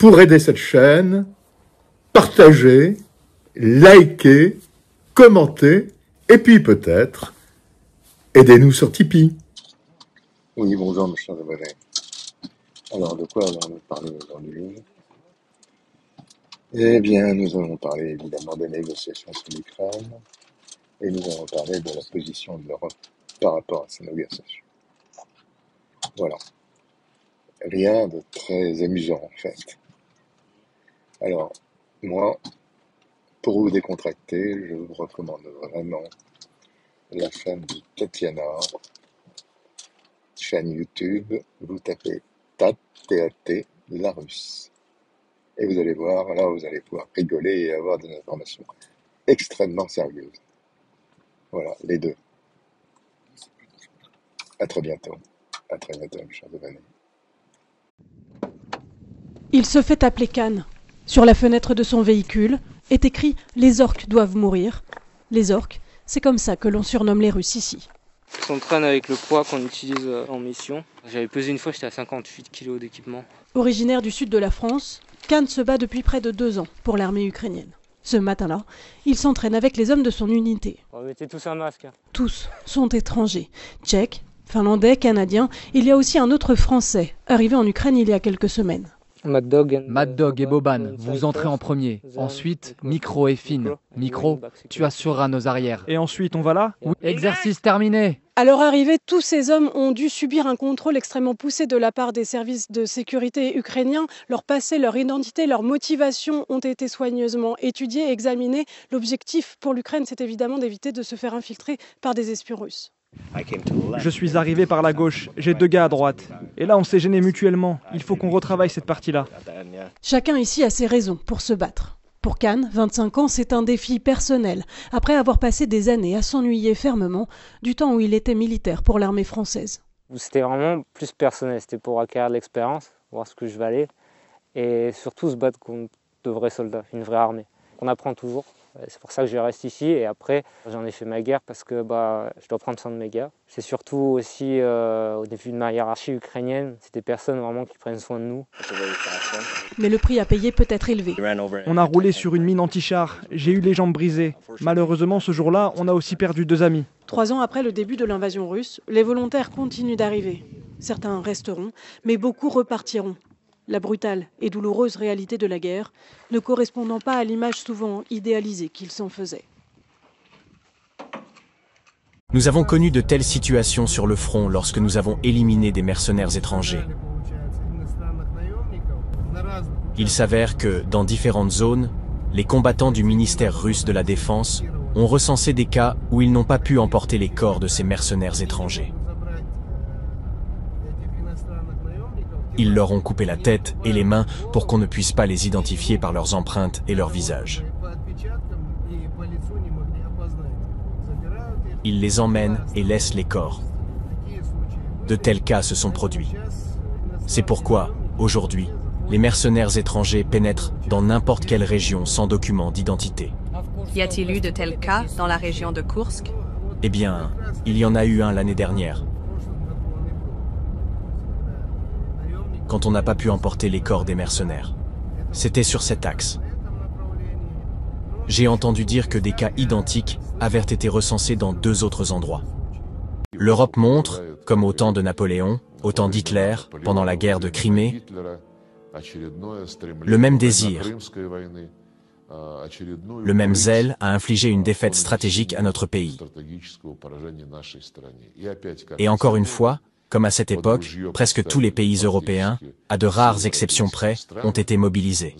pour aider cette chaîne, partagez, likez, commentez, et puis peut-être, aidez-nous sur Tipeee. Oui, bonjour, mes chers abonnés. Alors, de quoi allons-nous parler aujourd'hui? Eh bien, nous allons parler évidemment des négociations sur l'Ukraine, et nous allons parler de la position de l'Europe par rapport à ces négociations. Voilà. Rien de très amusant, en fait. Alors, moi, pour vous décontracter, je vous recommande vraiment la chaîne de Tatiana, chaîne YouTube, vous tapez TAT, la Russe. Et vous allez voir, là, vous allez pouvoir rigoler et avoir des informations extrêmement sérieuses. Voilà, les deux. À très bientôt. À très bientôt, mes chers abonnés. Il se fait appeler Khan. Sur la fenêtre de son véhicule est écrit « Les orques doivent mourir ». Les orques, c'est comme ça que l'on surnomme les Russes ici. On s'entraîne avec le poids qu'on utilise en mission. J'avais pesé une fois, j'étais à 58 kg d'équipement. Originaire du sud de la France, Khan se bat depuis près de 2 ans pour l'armée ukrainienne. Ce matin-là, il s'entraîne avec les hommes de son unité. On mettait tous un masque. Tous sont étrangers. Tchèques, Finlandais, Canadiens. Il y a aussi un autre Français, arrivé en Ukraine il y a quelques semaines. Mad Dog et Boban, vous entrez en premier. Ensuite, Micro et Finn. Micro, tu assureras nos arrières. Et ensuite, on va là? Oui. Exercice terminé. À leur arrivée, tous ces hommes ont dû subir un contrôle extrêmement poussé de la part des services de sécurité ukrainiens. Leur passé, leur identité, leur motivation ont été soigneusement étudiés et examinés. L'objectif pour l'Ukraine, c'est évidemment d'éviter de se faire infiltrer par des espions russes. Je suis arrivé par la gauche, j'ai 2 gars à droite. Et là, on s'est gênés mutuellement. Il faut qu'on retravaille cette partie-là. Chacun ici a ses raisons pour se battre. Pour Khan, 25 ans, c'est un défi personnel, après avoir passé des années à s'ennuyer fermement du temps où il était militaire pour l'armée française. C'était vraiment plus personnel, c'était pour acquérir de l'expérience, voir ce que je valais, et surtout se battre contre de vrais soldats, une vraie armée. On apprend toujours, c'est pour ça que je reste ici, et après j'en ai fait ma guerre parce que je dois prendre soin de mes gars. C'est surtout aussi au début de ma hiérarchie ukrainienne, c'est des personnes vraiment qui prennent soin de nous. Mais le prix à payer peut être élevé. On a roulé sur une mine anti-char, j'ai eu les jambes brisées. Malheureusement, ce jour-là, on a aussi perdu 2 amis. 3 ans après le début de l'invasion russe, les volontaires continuent d'arriver. Certains resteront, mais beaucoup repartiront. La brutale et douloureuse réalité de la guerre ne correspondant pas à l'image souvent idéalisée qu'ils s'en faisaient. Nous avons connu de telles situations sur le front lorsque nous avons éliminé des mercenaires étrangers. Il s'avère que, dans différentes zones, les combattants du ministère russe de la Défense ont recensé des cas où ils n'ont pas pu emporter les corps de ces mercenaires étrangers. Ils leur ont coupé la tête et les mains pour qu'on ne puisse pas les identifier par leurs empreintes et leurs visages. Ils les emmènent et laissent les corps. De tels cas se sont produits. C'est pourquoi, aujourd'hui, les mercenaires étrangers pénètrent dans n'importe quelle région sans document d'identité. Y a-t-il eu de tels cas dans la région de Koursk? Eh bien, il y en a eu un l'année dernière. Quand on n'a pas pu emporter les corps des mercenaires. C'était sur cet axe. J'ai entendu dire que des cas identiques avaient été recensés dans 2 autres endroits. L'Europe montre, comme au temps de Napoléon, au temps d'Hitler, pendant la guerre de Crimée, le même désir, le même zèle à infliger une défaite stratégique à notre pays. Et encore une fois, comme à cette époque, presque tous les pays européens, à de rares exceptions près, ont été mobilisés.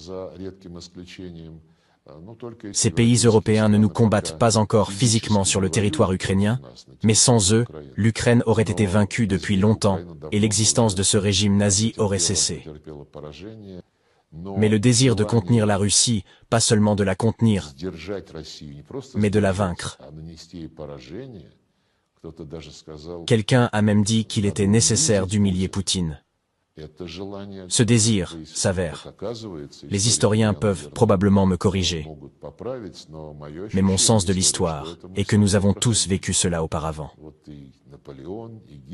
Ces pays européens ne nous combattent pas encore physiquement sur le territoire ukrainien, mais sans eux, l'Ukraine aurait été vaincue depuis longtemps et l'existence de ce régime nazi aurait cessé. Mais le désir de contenir la Russie, pas seulement de la contenir, mais de la vaincre. Quelqu'un a même dit qu'il était nécessaire d'humilier Poutine. Ce désir s'avère. Les historiens peuvent probablement me corriger, mais mon sens de l'histoire est que nous avons tous vécu cela auparavant.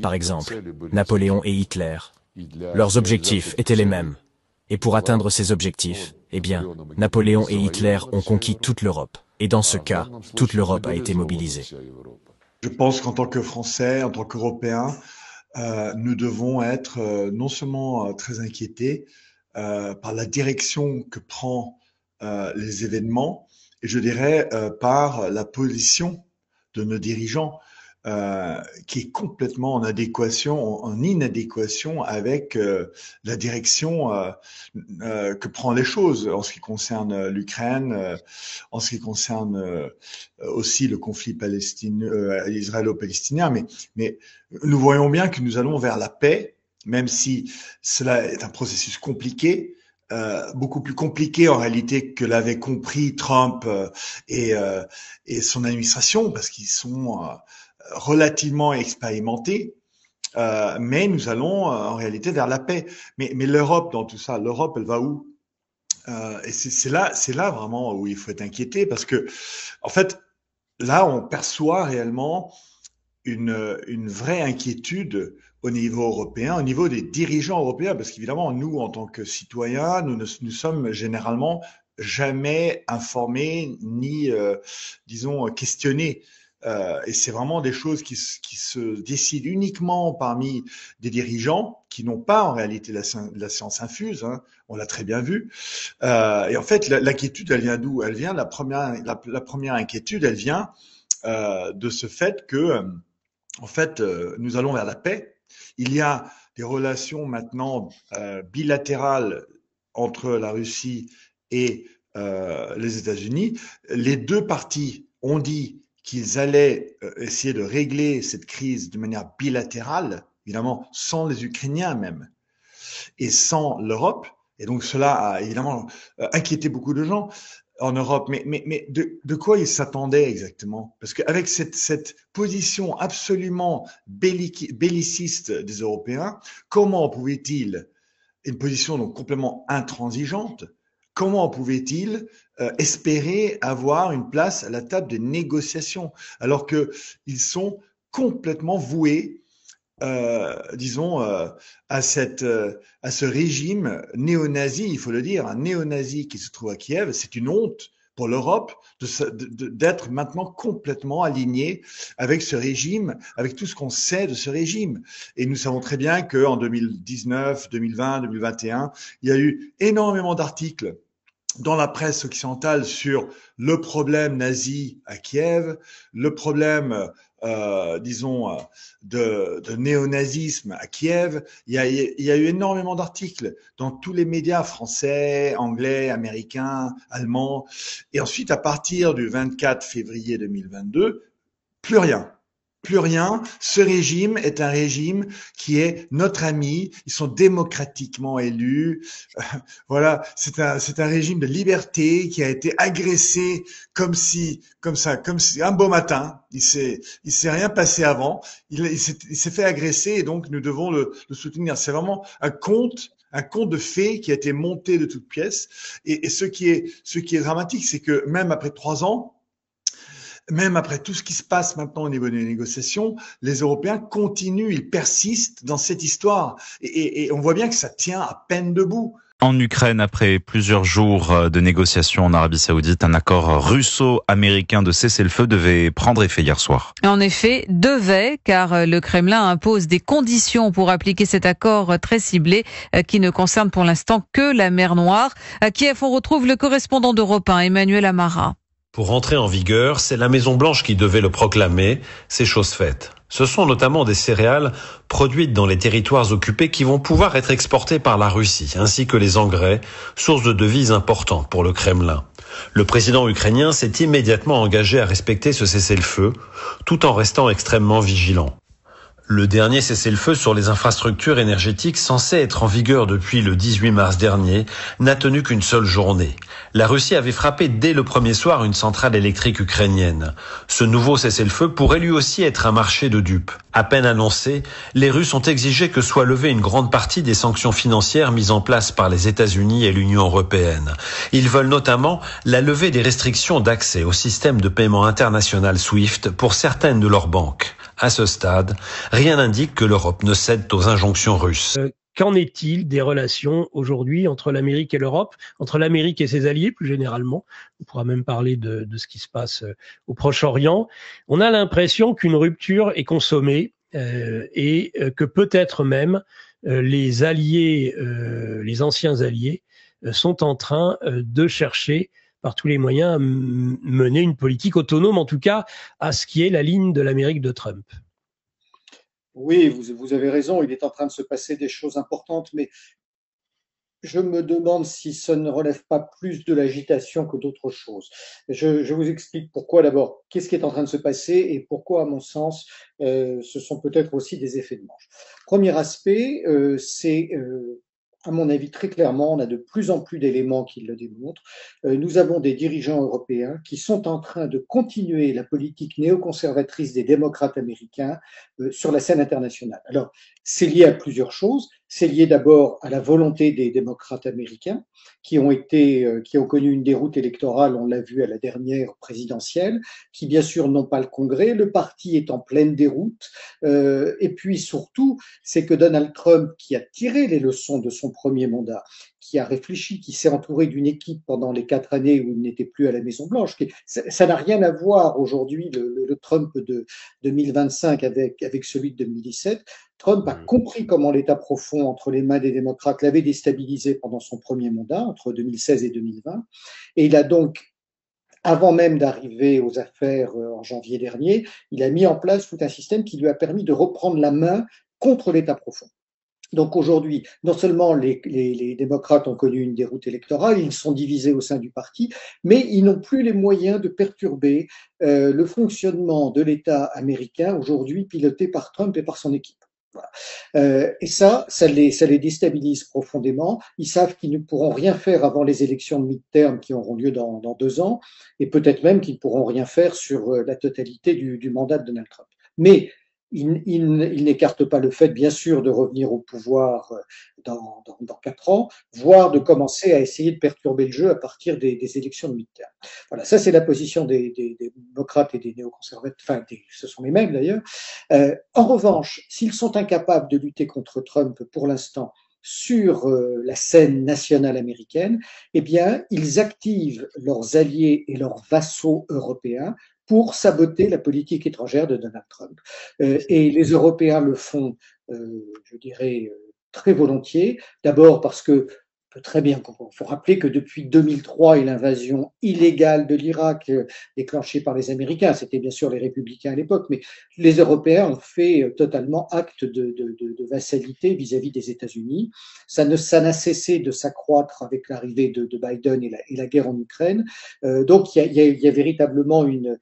Par exemple, Napoléon et Hitler, leurs objectifs étaient les mêmes. Et pour atteindre ces objectifs, eh bien, Napoléon et Hitler ont conquis toute l'Europe. Et dans ce cas, toute l'Europe a été mobilisée. Je pense qu'en tant que Français, en tant qu'Européens, nous devons être non seulement très inquiétés par la direction que prend les événements, et je dirais par la position de nos dirigeants, qui est complètement en inadéquation avec la direction que prend les choses en ce qui concerne l'Ukraine, en ce qui concerne aussi le conflit israélo-palestinien. Mais nous voyons bien que nous allons vers la paix, même si cela est un processus compliqué. Beaucoup plus compliqué en réalité que l'avait compris Trump et son administration, parce qu'ils sont relativement expérimentés, mais nous allons en réalité vers la paix. Mais l'Europe dans tout ça, l'Europe, elle va où? Et c'est là vraiment où il faut être inquiété, parce que en fait, là, on perçoit réellement une vraie inquiétude au niveau européen, au niveau des dirigeants européens, parce qu'évidemment, nous, en tant que citoyens, nous sommes généralement jamais informés ni, disons, questionnés. Et c'est vraiment des choses qui se décident uniquement parmi des dirigeants qui n'ont pas en réalité la science infuse, hein, on l'a très bien vu. Et en fait, l'inquiétude, elle vient d'où? Elle vient, la première inquiétude, elle vient de ce fait que, en fait, nous allons vers la paix. Il y a des relations maintenant bilatérales entre la Russie et les États-Unis. Les deux parties ont dit qu'ils allaient essayer de régler cette crise de manière bilatérale, évidemment sans les Ukrainiens même, et sans l'Europe. Et donc cela a évidemment inquiété beaucoup de gens en Europe. Mais de quoi ils s'attendaient exactement? Parce qu'avec cette position absolument belliciste des Européens, comment pouvait-il, une position donc complètement intransigeante, comment pouvait-il espérer avoir une place à la table des négociations, alors qu'ils sont complètement voués, disons, à ce régime néo-nazi, il faut le dire, un néo-nazi qui se trouve à Kiev. C'est une honte pour l'Europe d'être maintenant complètement aligné avec ce régime, avec tout ce qu'on sait de ce régime. Et nous savons très bien qu'en 2019, 2020, 2021, il y a eu énormément d'articles dans la presse occidentale sur le problème nazi à Kiev, le problème, disons, de néonazisme à Kiev. Il y a eu énormément d'articles dans tous les médias français, anglais, américains, allemands. Et ensuite, à partir du 24 février 2022, plus rien. Plus rien. Ce régime est un régime qui est notre ami. Ils sont démocratiquement élus. Voilà, c'est un régime de liberté qui a été agressé comme si un beau matin. Il s'est rien passé avant. Il s'est fait agresser et donc nous devons le soutenir. C'est vraiment un conte de fées qui a été monté de toutes pièces. Et ce qui est dramatique, c'est que même après 3 ans, même après tout ce qui se passe maintenant au niveau des négociations, les Européens continuent, ils persistent dans cette histoire. Et on voit bien que ça tient à peine debout. En Ukraine, après plusieurs jours de négociations en Arabie Saoudite, un accord russo-américain de cessez-le-feu devait prendre effet hier soir. En effet, devait, car le Kremlin impose des conditions pour appliquer cet accord très ciblé qui ne concerne pour l'instant que la mer Noire. À Kiev, on retrouve le correspondant d'Europe 1, Emmanuel Amara. Pour entrer en vigueur, c'est la Maison-Blanche qui devait le proclamer, c'est chose faite. Ce sont notamment des céréales produites dans les territoires occupés qui vont pouvoir être exportées par la Russie, ainsi que les engrais, source de devises importante pour le Kremlin. Le président ukrainien s'est immédiatement engagé à respecter ce cessez-le-feu, tout en restant extrêmement vigilant. Le dernier cessez-le-feu sur les infrastructures énergétiques censé être en vigueur depuis le 18 mars dernier n'a tenu qu'une seule journée. La Russie avait frappé dès le premier soir une centrale électrique ukrainienne. Ce nouveau cessez-le-feu pourrait lui aussi être un marché de dupes. À peine annoncé, les Russes ont exigé que soit levée une grande partie des sanctions financières mises en place par les États-Unis et l'Union européenne. Ils veulent notamment la levée des restrictions d'accès au système de paiement international SWIFT pour certaines de leurs banques. À ce stade, rien n'indique que l'Europe ne cède aux injonctions russes. qu'en est-il des relations aujourd'hui entre l'Amérique et l'Europe, entre l'Amérique et ses alliés plus généralement? On pourra même parler de ce qui se passe au Proche-Orient. On a l'impression qu'une rupture est consommée et que peut-être même les alliés, les anciens alliés, sont en train de chercher par tous les moyens à mener une politique autonome, en tout cas à ce qui est la ligne de l'Amérique de Trump. Oui, vous avez raison, il est en train de se passer des choses importantes, mais je me demande si ça ne relève pas plus de l'agitation que d'autres choses. Je vous explique pourquoi d'abord. Qu'est-ce qui est en train de se passer et pourquoi, à mon sens, ce sont peut-être aussi des effets de manche. Premier aspect, c'est à mon avis, très clairement, on a de plus en plus d'éléments qui le démontrent. Nous avons des dirigeants européens qui sont en train de continuer la politique néoconservatrice des démocrates américains sur la scène internationale. Alors, c'est lié à plusieurs choses. C'est lié d'abord à la volonté des démocrates américains qui ont connu une déroute électorale, on l'a vu à la dernière présidentielle, qui bien sûr n'ont pas le Congrès. Le parti est en pleine déroute. Et puis surtout, c'est que Donald Trump, qui a tiré les leçons de son premier mandat, qui a réfléchi, qui s'est entouré d'une équipe pendant les 4 années où il n'était plus à la Maison-Blanche. Ça n'a rien à voir aujourd'hui, le Trump de 2025 avec celui de 2017. Trump a compris comment l'État profond entre les mains des démocrates l'avait déstabilisé pendant son premier mandat, entre 2016 et 2020. Et il a donc, avant même d'arriver aux affaires en janvier dernier, il a mis en place tout un système qui lui a permis de reprendre la main contre l'État profond. Donc aujourd'hui, non seulement les démocrates ont connu une déroute électorale, ils sont divisés au sein du parti, mais ils n'ont plus les moyens de perturber le fonctionnement de l'État américain, aujourd'hui piloté par Trump et par son équipe. Voilà. Et ça les déstabilise profondément. Ils savent qu'ils ne pourront rien faire avant les élections de mi-terme qui auront lieu dans 2 ans, et peut-être même qu'ils ne pourront rien faire sur la totalité du mandat de Donald Trump. Mais il n'écarte pas le fait, bien sûr, de revenir au pouvoir dans 4 ans, voire de commencer à essayer de perturber le jeu à partir des élections de mi-terme. Voilà, ça c'est la position des démocrates et des néoconservateurs, enfin, ce sont les mêmes d'ailleurs. En revanche, s'ils sont incapables de lutter contre Trump pour l'instant sur la scène nationale américaine, eh bien, ils activent leurs alliés et leurs vassaux européens pour saboter la politique étrangère de Donald Trump. Et les Européens le font, je dirais, très volontiers. D'abord parce que très bien, il faut rappeler que depuis 2003 et l'invasion illégale de l'Irak déclenchée par les Américains, c'était bien sûr les républicains à l'époque, mais les Européens ont fait totalement acte de vassalité vis-à-vis des États-Unis. Ça n'a cessé de s'accroître avec l'arrivée de Biden et la guerre en Ukraine. Donc il y a véritablement une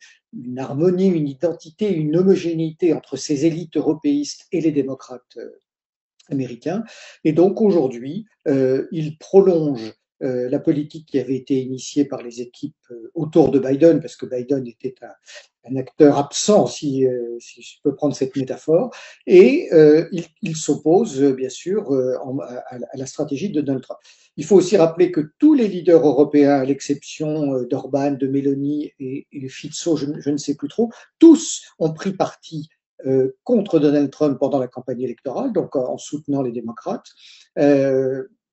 harmonie, une identité, une homogénéité entre ces élites européistes et les démocrates américains. Et donc aujourd'hui, il prolonge la politique qui avait été initiée par les équipes autour de Biden, parce que Biden était un acteur absent, si je peux prendre cette métaphore, et il s'oppose bien sûr à la stratégie de Donald Trump. Il faut aussi rappeler que tous les leaders européens, à l'exception d'Orban, de Meloni et Fico, je ne sais plus trop, tous ont pris parti contre Donald Trump pendant la campagne électorale, donc en soutenant les démocrates.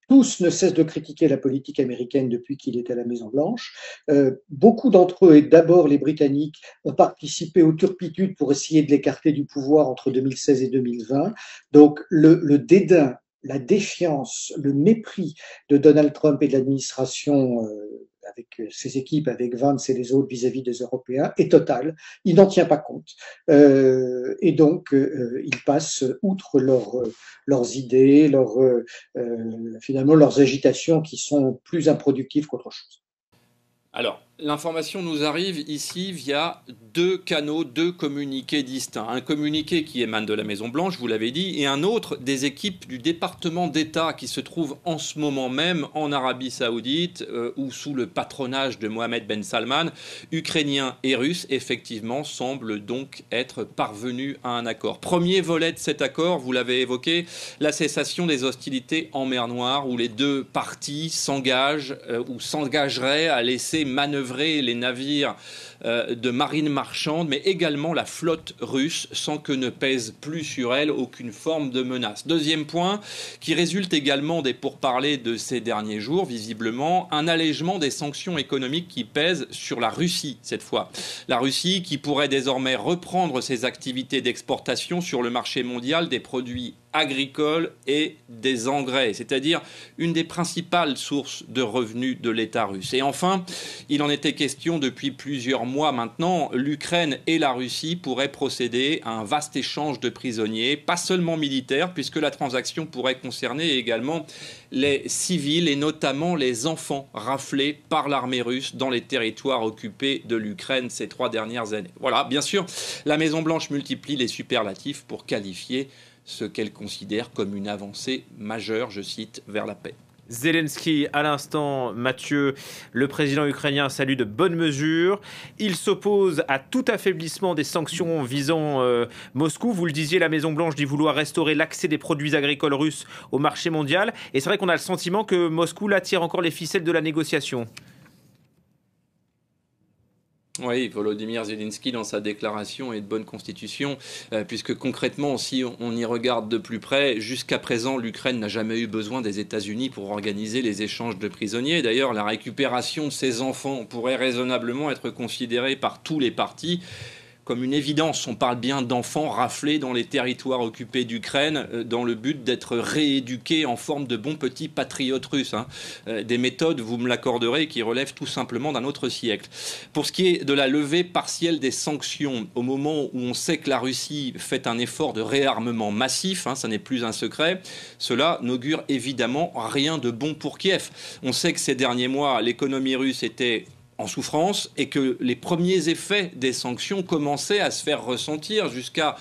Tous ne cessent de critiquer la politique américaine depuis qu'il est à la Maison-Blanche. Beaucoup d'entre eux, et d'abord les Britanniques, ont participé aux turpitudes pour essayer de l'écarter du pouvoir entre 2016 et 2020. Donc le dédain, la défiance, le mépris de Donald Trump et de l'administration avec ses équipes, avec Vance et les autres vis-à-vis des Européens, est total. Il n'en tient pas compte. Et donc, ils passent outre leurs idées, finalement leurs agitations qui sont plus improductives qu'autre chose. Alors, l'information nous arrive ici via 2 canaux, 2 communiqués distincts. Un communiqué qui émane de la Maison-Blanche, vous l'avez dit, et un autre des équipes du département d'État qui se trouve en ce moment même en Arabie Saoudite, où sous le patronage de Mohamed Ben Salman, Ukrainiens et Russes, effectivement, semblent donc être parvenus à un accord. Premier volet de cet accord, vous l'avez évoqué, la cessation des hostilités en mer Noire, où les 2 parties s'engagent ou s'engageraient à laisser manœuvrer manœuvrer les navires de marine marchande, mais également la flotte russe, sans que ne pèse plus sur elle aucune forme de menace. Deuxième point, qui résulte également des pourparlers de ces derniers jours, visiblement, un allègement des sanctions économiques qui pèsent sur la Russie, cette fois. La Russie qui pourrait désormais reprendre ses activités d'exportation sur le marché mondial des produits agricoles et des engrais, c'est-à-dire une des principales sources de revenus de l'État russe. Et enfin, il en était question depuis plusieurs mois maintenant, l'Ukraine et la Russie pourraient procéder à un vaste échange de prisonniers, pas seulement militaires, puisque la transaction pourrait concerner également les civils et notamment les enfants raflés par l'armée russe dans les territoires occupés de l'Ukraine ces 3 dernières années. Voilà, bien sûr, la Maison-Blanche multiplie les superlatifs pour qualifier ce qu'elle considère comme une avancée majeure, je cite, vers la paix. Zelensky, à l'instant, Mathieu, le président ukrainien salue de bonnes mesures. Il s'oppose à tout affaiblissement des sanctions visant Moscou. Vous le disiez, la Maison-Blanche dit vouloir restaurer l'accès des produits agricoles russes au marché mondial. Et c'est vrai qu'on a le sentiment que Moscou là tire encore les ficelles de la négociation. Oui, Volodymyr Zelensky, dans sa déclaration, est de bonne constitution, puisque concrètement, si on y regarde de plus près, jusqu'à présent, l'Ukraine n'a jamais eu besoin des États-Unis pour organiser les échanges de prisonniers. D'ailleurs, la récupération de ces enfants pourrait raisonnablement être considérée par tous les partis comme une évidence. On parle bien d'enfants raflés dans les territoires occupés d'Ukraine dans le but d'être rééduqués en forme de bons petits patriotes russes. Des méthodes, vous me l'accorderez, qui relèvent tout simplement d'un autre siècle. Pour ce qui est de la levée partielle des sanctions, au moment où on sait que la Russie fait un effort de réarmement massif, ça n'est plus un secret, cela n'augure évidemment rien de bon pour Kiev. On sait que ces derniers mois, l'économie russe était en souffrance et que les premiers effets des sanctions commençaient à se faire ressentir jusqu'à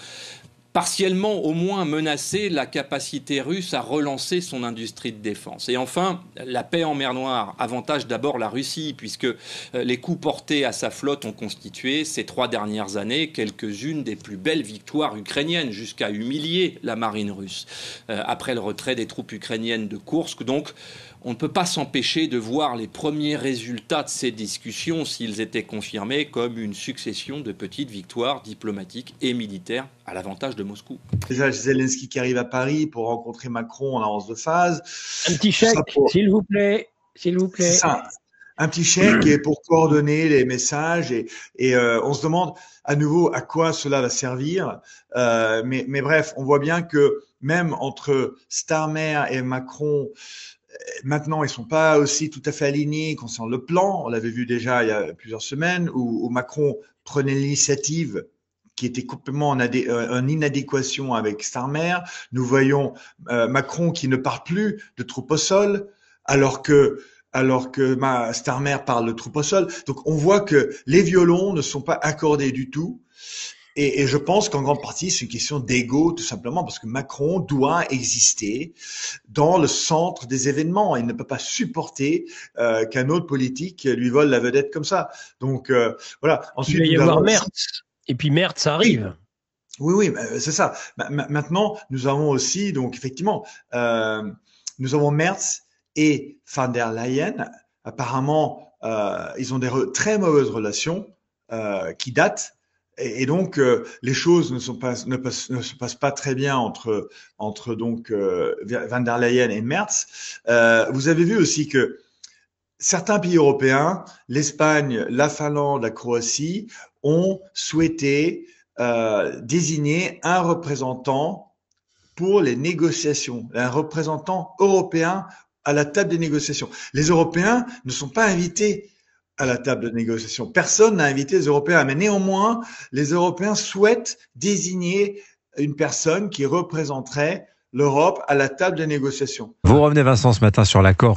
partiellement au moins menacer la capacité russe à relancer son industrie de défense. Et enfin, la paix en mer Noire avantage d'abord la Russie, puisque les coups portés à sa flotte ont constitué ces 3 dernières années quelques-unes des plus belles victoires ukrainiennes, jusqu'à humilier la marine russe. Après le retrait des troupes ukrainiennes de Koursk, donc, on ne peut pas s'empêcher de voir les premiers résultats de ces discussions, s'ils étaient confirmés, comme une succession de petites victoires diplomatiques et militaires à l'avantage de Moscou. Déjà, Zelensky qui arrive à Paris pour rencontrer Macron en avance de phase. Un petit chèque, s'il vous plaît. S'il vous plaît. C'est ça. Un petit chèque et pour coordonner les messages et on se demande à nouveau à quoi cela va servir. Mais bref, on voit bien que même entre Starmer et Macron, maintenant, ils sont pas aussi tout à fait alignés concernant le plan. On l'avait vu déjà il y a plusieurs semaines où Macron prenait l'initiative qui était complètement en inadéquation avec Starmer. Nous voyons Macron qui ne parle plus de troupes au sol, alors que Starmer parle de troupes au sol. Donc, on voit que les violons ne sont pas accordés du tout. Et je pense qu'en grande partie, c'est une question d'ego, tout simplement, parce que Macron doit exister dans le centre des événements. Il ne peut pas supporter qu'un autre politique lui vole la vedette comme ça. Donc, voilà. Ensuite, il va y avoir Merz. Et puis Merz arrive. Oui, c'est ça. Maintenant, nous avons aussi, donc effectivement, nous avons Merz et van der Leyen. Apparemment, ils ont des très mauvaises relations qui datent. Et donc les choses ne se passent pas très bien entre donc van der Leyen et Merz. Vous avez vu aussi que certains pays européens, l'Espagne, la Finlande, la Croatie, ont souhaité désigner un représentant pour les négociations, un représentant européen à la table des négociations. Les Européens ne sont pas invités à la table de négociation. Personne n'a invité les Européens, mais néanmoins, les Européens souhaitent désigner une personne qui représenterait l'Europe à la table de négociation. Vous revenez, Vincent, ce matin sur l'accord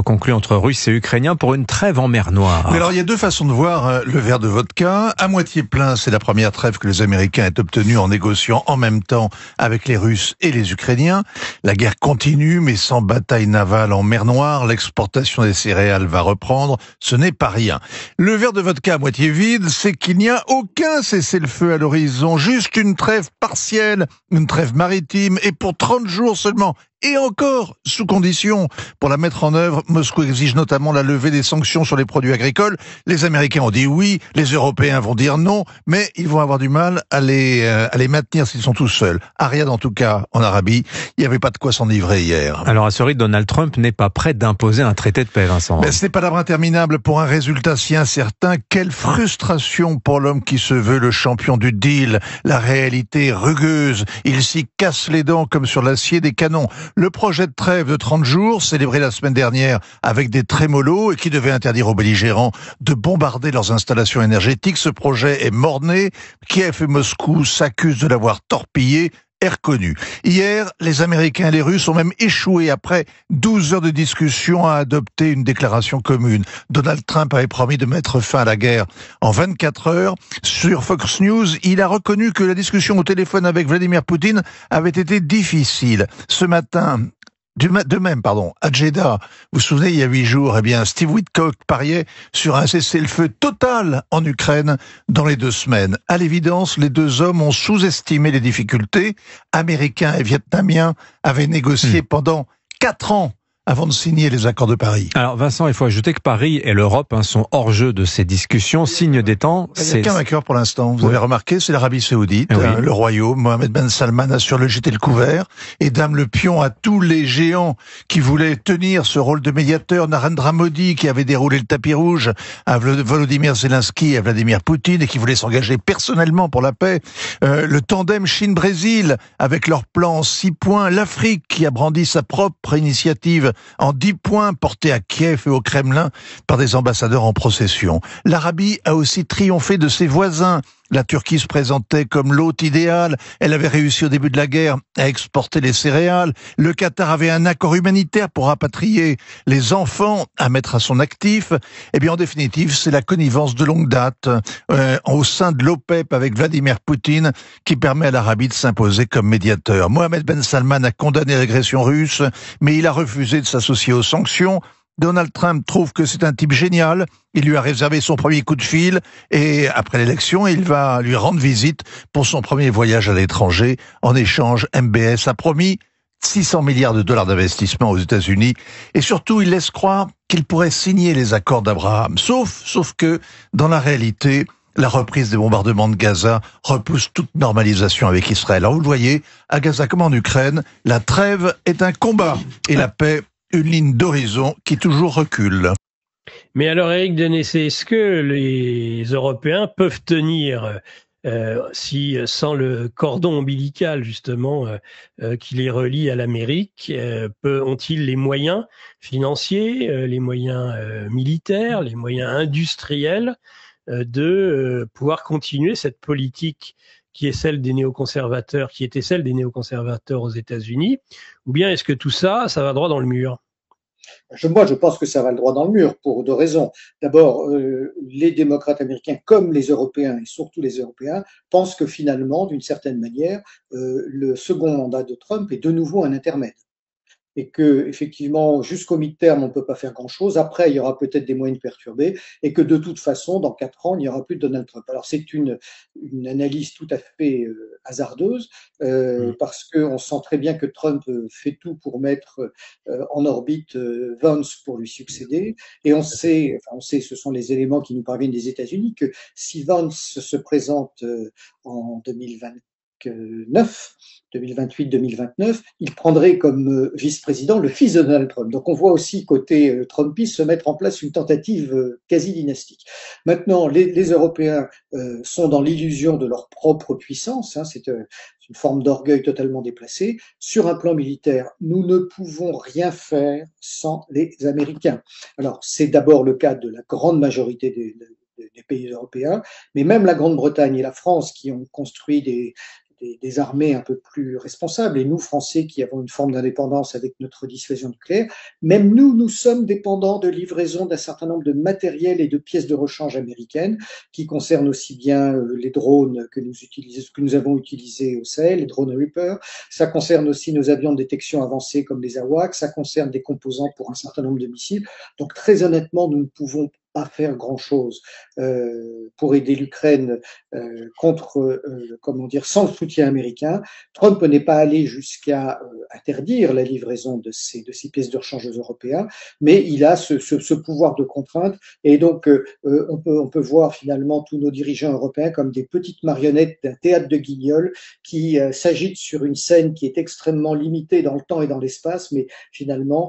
conclu entre Russes et Ukrainiens pour une trêve en mer Noire. Mais alors, il y a 2 façons de voir le verre de vodka. À moitié plein, c'est la première trêve que les Américains aient obtenue en négociant en même temps avec les Russes et les Ukrainiens. La guerre continue, mais sans bataille navale en mer Noire, l'exportation des céréales va reprendre. Ce n'est pas rien. Le verre de vodka à moitié vide, c'est qu'il n'y a aucun cessez-le-feu à l'horizon, juste une trêve partielle, une trêve maritime, et pour 30 jours seulement. et encore sous condition. Pour la mettre en œuvre, Moscou exige notamment la levée des sanctions sur les produits agricoles. Les Américains ont dit oui, les Européens vont dire non, mais ils vont avoir du mal à les maintenir s'ils sont tous seuls. À Riyad, en tout cas, en Arabie, il n'y avait pas de quoi s'enivrer hier. Alors à ce rythme, Donald Trump n'est pas prêt d'imposer un traité de paix, Vincent. Mais ce n'est pas l'arbre interminable pour un résultat si incertain. Quelle frustration pour l'homme qui se veut le champion du deal. La réalité rugueuse. Il s'y casse les dents comme sur l'acier des canons. Le projet de trêve de 30 jours, célébré la semaine dernière avec des trémolos et qui devait interdire aux belligérants de bombarder leurs installations énergétiques, ce projet est mort-né. Kiev et Moscou s'accusent de l'avoir torpillé, est reconnu. Hier, les Américains et les Russes ont même échoué après 12 heures de discussion à adopter une déclaration commune. Donald Trump avait promis de mettre fin à la guerre en 24 heures. Sur Fox News, il a reconnu que la discussion au téléphone avec Vladimir Poutine avait été difficile. Ce matin, de même, à Jeddah, vous vous souvenez, il y a 8 jours, Steve Witkoff pariait sur un cessez-le-feu total en Ukraine dans les 2 semaines. À l'évidence, les 2 hommes ont sous-estimé les difficultés. Américains et Vietnamiens avaient négocié pendant 4 ans avant de signer les accords de Paris. Alors Vincent, il faut ajouter que Paris et l'Europe sont hors jeu de ces discussions. Signe des temps. Il n'y a qu'un vainqueur pour l'instant. Vous avez remarqué, c'est l'Arabie Saoudite, le royaume. Mohamed Ben Salman assure le jeter le couvert et dame le pion à tous les géants qui voulaient tenir ce rôle de médiateur. Narendra Modi qui avait déroulé le tapis rouge à Volodymyr Zelensky et à Vladimir Poutine et qui voulait s'engager personnellement pour la paix. Le tandem Chine-Brésil avec leur plan en 6 points. L'Afrique qui a brandi sa propre initiative en 10 points portés à Kiev et au Kremlin par des ambassadeurs en procession. L'Arabie a aussi triomphé de ses voisins. La Turquie se présentait comme l'hôte idéal. Elle avait réussi au début de la guerre à exporter les céréales. Le Qatar avait un accord humanitaire pour rapatrier les enfants à mettre à son actif. Eh bien, en définitive, c'est la connivence de longue date au sein de l'OPEP avec Vladimir Poutine qui permet à l'Arabie de s'imposer comme médiateur. Mohamed Ben Salman a condamné l'agression russe, mais il a refusé de s'associer aux sanctions. Donald Trump trouve que c'est un type génial. Il lui a réservé son premier coup de fil et après l'élection, il va lui rendre visite pour son premier voyage à l'étranger. En échange, MBS a promis 600 milliards de dollars d'investissement aux États-Unis et surtout, il laisse croire qu'il pourrait signer les accords d'Abraham. Sauf que, dans la réalité, la reprise des bombardements de Gaza repousse toute normalisation avec Israël. Alors vous le voyez, à Gaza comme en Ukraine, la trêve est un combat et la paix une ligne d'horizon qui toujours recule. Mais alors, Éric Denessé, est-ce que les Européens peuvent tenir si sans le cordon ombilical justement qui les relie à l'Amérique, ont-ils les moyens financiers, les moyens militaires, les moyens industriels de pouvoir continuer cette politique qui est celle des néoconservateurs, qui était celle des néoconservateurs aux États-Unis, ou bien est-ce que tout ça, ça va droit dans le mur? Moi, je pense que ça va le droit dans le mur pour 2 raisons. D'abord, les démocrates américains, comme les Européens, et surtout les Européens, pensent que finalement, d'une certaine manière, le second mandat de Trump est de nouveau un intermède. Et que effectivement, jusqu'au mi-terme, on ne peut pas faire grand-chose. Après, il y aura peut-être des moyens de perturber, et que de toute façon, dans 4 ans, il n'y aura plus de Donald Trump. Alors, c'est une analyse tout à fait hasardeuse, parce qu'on sent très bien que Trump fait tout pour mettre en orbite Vance pour lui succéder. Et on sait, ce sont les éléments qui nous parviennent des États-Unis, que si Vance se présente en 2028-2029, il prendrait comme vice-président le fils de Donald Trump. Donc on voit aussi côté Trumpiste se mettre en place une tentative quasi dynastique. Maintenant, les Européens sont dans l'illusion de leur propre puissance, c'est une forme d'orgueil totalement déplacée. Sur un plan militaire, nous ne pouvons rien faire sans les Américains. Alors c'est d'abord le cas de la grande majorité des pays européens, mais même la Grande-Bretagne et la France qui ont construit des armées un peu plus responsables, et nous, Français, qui avons une forme d'indépendance avec notre dissuasion nucléaire, même nous sommes dépendants de livraison d'un certain nombre de matériels et de pièces de rechange américaines, qui concernent aussi bien les drones que nous avons utilisés au Sahel, les drones Reaper, ça concerne aussi nos avions de détection avancés comme les AWACS, ça concerne des composants pour un certain nombre de missiles. Donc très honnêtement, nous ne pouvons pas faire grand-chose pour aider l'Ukraine sans le soutien américain. Trump n'est pas allé jusqu'à interdire la livraison de ces pièces de rechange aux Européens, mais il a ce pouvoir de contrainte, et donc on peut voir finalement tous nos dirigeants européens comme des petites marionnettes d'un théâtre de Guignol qui s'agitent sur une scène qui est extrêmement limitée dans le temps et dans l'espace, mais finalement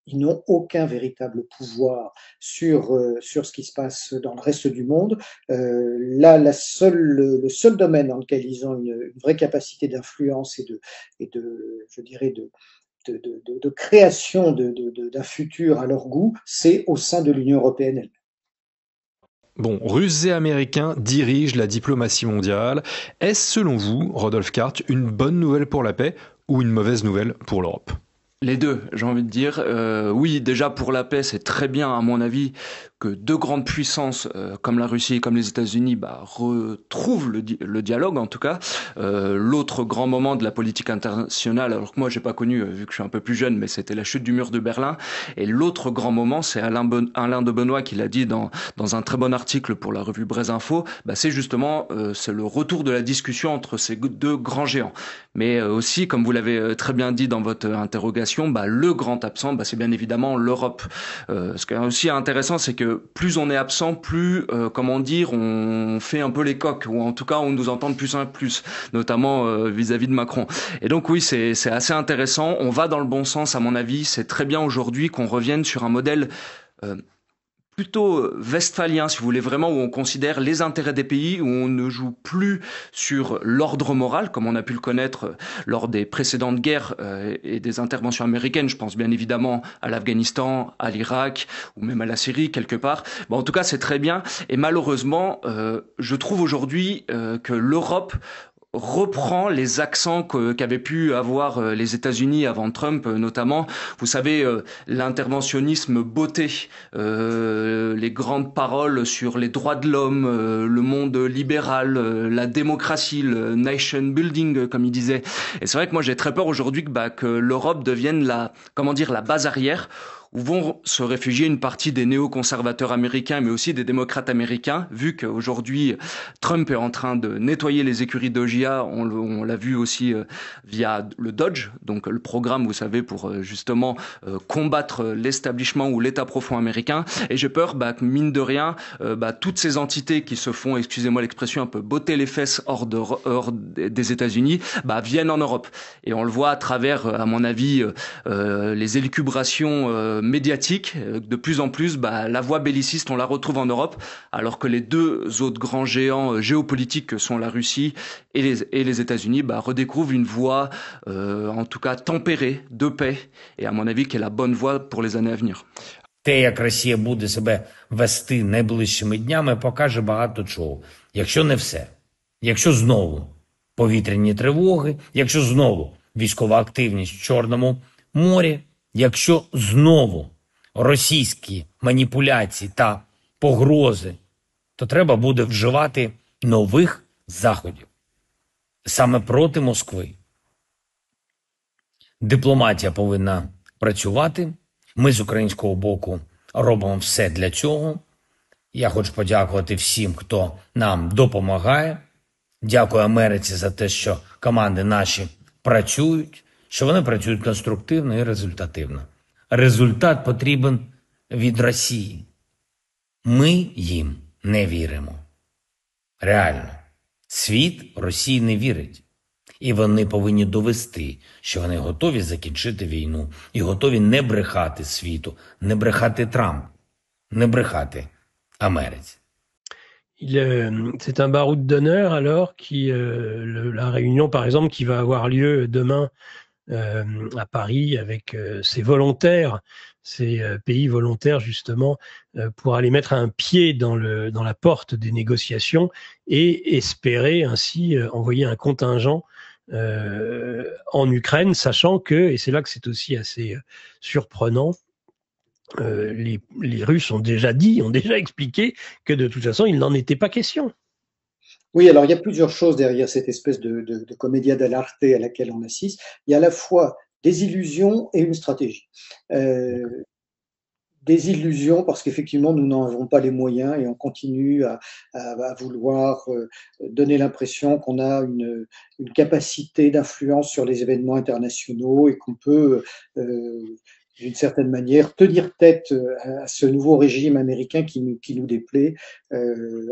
ils n'ont aucun véritable pouvoir sur ce qui se passe dans le reste du monde. Là, le seul domaine dans lequel ils ont une vraie capacité d'influence et de création d'un futur à leur goût, c'est au sein de l'Union européenne elle-même. Bon, Russes et Américains dirigent la diplomatie mondiale. Est-ce, selon vous, Rodolphe Carte, une bonne nouvelle pour la paix ou une mauvaise nouvelle pour l'Europe ? Les deux, j'ai envie de dire. Oui, déjà pour la paix, c'est très bien, à mon avis, que deux grandes puissances comme la Russie et comme les États-Unis retrouvent le dialogue, en tout cas. L'autre grand moment de la politique internationale, alors que moi j'ai pas connu, vu que je suis un peu plus jeune, mais c'était la chute du mur de Berlin. Et l'autre grand moment, c'est Alain de Benoît qui l'a dit dans un très bon article pour la revue Brésinfo, c'est justement c'est le retour de la discussion entre ces deux grands géants. Mais aussi, comme vous l'avez très bien dit dans votre interrogation, le grand absent, c'est bien évidemment l'Europe. Ce qui est aussi intéressant, c'est que plus on est absent, plus, on fait un peu les coqs, ou en tout cas on nous entend de plus en plus, notamment vis-à-vis de Macron. Et donc oui, c'est assez intéressant. On va dans le bon sens, à mon avis. C'est très bien aujourd'hui qu'on revienne sur un modèle plutôt westphalien, si vous voulez, vraiment, où on considère les intérêts des pays, où on ne joue plus sur l'ordre moral, comme on a pu le connaître lors des précédentes guerres et des interventions américaines. Je pense bien évidemment à l'Afghanistan, à l'Irak, ou même à la Syrie, quelque part. En tout cas, c'est très bien. Et malheureusement, je trouve aujourd'hui que l'Europe reprend les accents qu'avaient pu avoir les États-Unis avant Trump, notamment. Vous savez, l'interventionnisme beauté, les grandes paroles sur les droits de l'homme, le monde libéral, la démocratie, le nation building, comme il disait. Et c'est vrai que moi j'ai très peur aujourd'hui que l'Europe devienne la base arrière, où vont se réfugier une partie des néoconservateurs américains, mais aussi des démocrates américains, vu qu'aujourd'hui, Trump est en train de nettoyer les écuries d'OGA. On l'a vu aussi via le Dodge, donc le programme, vous savez, pour justement combattre l'establishment ou l'état profond américain. Et j'ai peur que, mine de rien, toutes ces entités qui se font, excusez-moi l'expression, un peu botter les fesses hors des États-Unis, viennent en Europe. Et on le voit à travers, à mon avis, les élucubrations médiatique. De plus en plus, la voie belliciste, on la retrouve en Europe, alors que les deux autres grands géants géopolitiques que sont la Russie et les États-Unis redécouvrent une voie, en tout cas tempérée, de paix, et à mon avis, qui est la bonne voie pour les années à venir. Те, як Росія буде себе вести найближчими днями, покаже багато чого. Якщо не все. Якщо знову повітряні тривоги, якщо знову військова активність в Чорному морі, якщо знову російські маніпуляції та погрози, то треба буде вживати нових заходів. Саме проти Москви. Дипломатія повинна працювати. Ми з українського боку робимо все для цього. Я хочу подякувати всім, хто нам допомагає. Дякую Америці за те, що команди наші працюють, що вони працюють конструктивно і результативно. Результат потрібен від Росії. Ми їм не віримо. Реально. Світ Росії не вірить. І вони повинні довести, що вони готові закінчити війну і готові не брехати світу, не брехати Трампу, не брехати Америці. C'est un baroud d'honneur alors la réunion par exemple qui va avoir lieu demain à Paris avec ces volontaires, ces pays volontaires justement pour aller mettre un pied dans la porte des négociations et espérer ainsi envoyer un contingent en Ukraine, sachant que, et c'est là que c'est aussi assez surprenant, les Russes ont déjà expliqué que de toute façon, il n'en était pas question. Oui, alors il y a plusieurs choses derrière cette espèce de commedia dell'arte à laquelle on assiste. Il y a à la fois des illusions et une stratégie. des illusions parce qu'effectivement, nous n'en avons pas les moyens et on continue à vouloir donner l'impression qu'on a une capacité d'influence sur les événements internationaux et qu'on peut, d'une certaine manière, tenir tête à ce nouveau régime américain qui nous déplaît.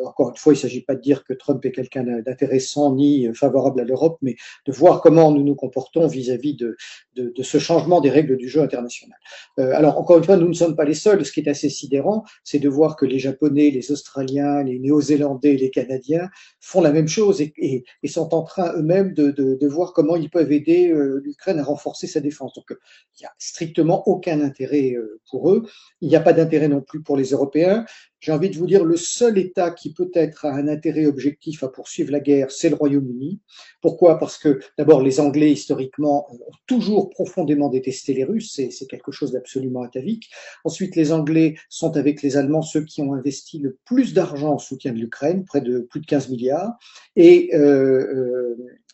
Encore une fois, il ne s'agit pas de dire que Trump est quelqu'un d'intéressant ni favorable à l'Europe, mais de voir comment nous nous comportons vis-à-vis de ce changement des règles du jeu international. Alors, encore une fois, nous ne sommes pas les seuls. Ce qui est assez sidérant, c'est de voir que les Japonais, les Australiens, les Néo-Zélandais et les Canadiens font la même chose et sont en train eux-mêmes de voir comment ils peuvent aider l'Ukraine à renforcer sa défense. Donc, il n'y a strictement aucun intérêt pour eux. Il n'y a pas d'intérêt non plus pour les Européens. J'ai envie de vous dire, le seul État qui peut-être a un intérêt objectif à poursuivre la guerre, c'est le Royaume-Uni. Pourquoi? Parce que d'abord, les Anglais, historiquement, ont toujours profondément détesté les Russes. C'est quelque chose d'absolument atavique. Ensuite, les Anglais sont avec les Allemands ceux qui ont investi le plus d'argent en soutien de l'Ukraine, près de plus de 15 milliards. Et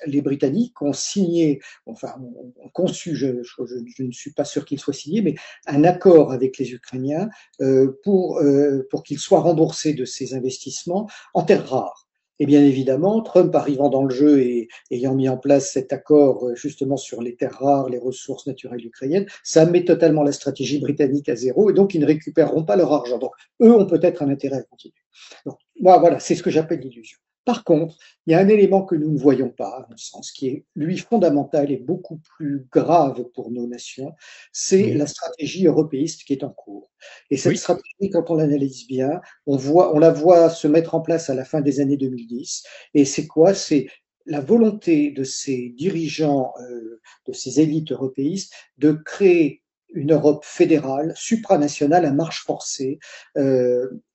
les Britanniques ont signé, enfin, ont conçu, je ne suis pas sûr qu'il soit signé, mais un accord avec les Ukrainiens pour qu'ils soient remboursés de ces investissements en terres rares. Et bien évidemment, Trump arrivant dans le jeu et ayant mis en place cet accord justement sur les terres rares, les ressources naturelles ukrainiennes, ça met totalement la stratégie britannique à zéro et donc ils ne récupéreront pas leur argent. Donc eux ont peut-être un intérêt à continuer. Donc moi, voilà, c'est ce que j'appelle l'illusion. Par contre, il y a un élément que nous ne voyons pas, à mon sens, qui est, lui, fondamental et beaucoup plus grave pour nos nations, c'est la stratégie européiste qui est en cours. Et cette stratégie, quand on l'analyse bien, on la voit se mettre en place à la fin des années 2010. Et c'est quoi? C'est la volonté de ces dirigeants, de ces élites européistes, de créer une Europe fédérale, supranationale à marche forcée,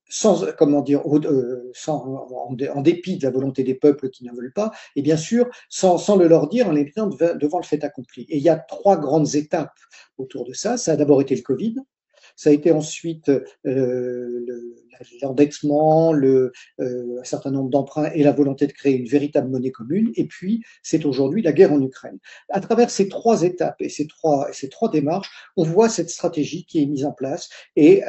sans, comment dire, en dépit de la volonté des peuples qui ne veulent pas, et bien sûr, sans le leur dire, en les mettant devant le fait accompli. Et il y a trois grandes étapes autour de ça. Ça a d'abord été le Covid. Ça a été ensuite l'endettement, un certain nombre d'emprunts et la volonté de créer une véritable monnaie commune. Et puis, c'est aujourd'hui la guerre en Ukraine. À travers ces trois étapes et ces trois démarches, on voit cette stratégie qui est mise en place et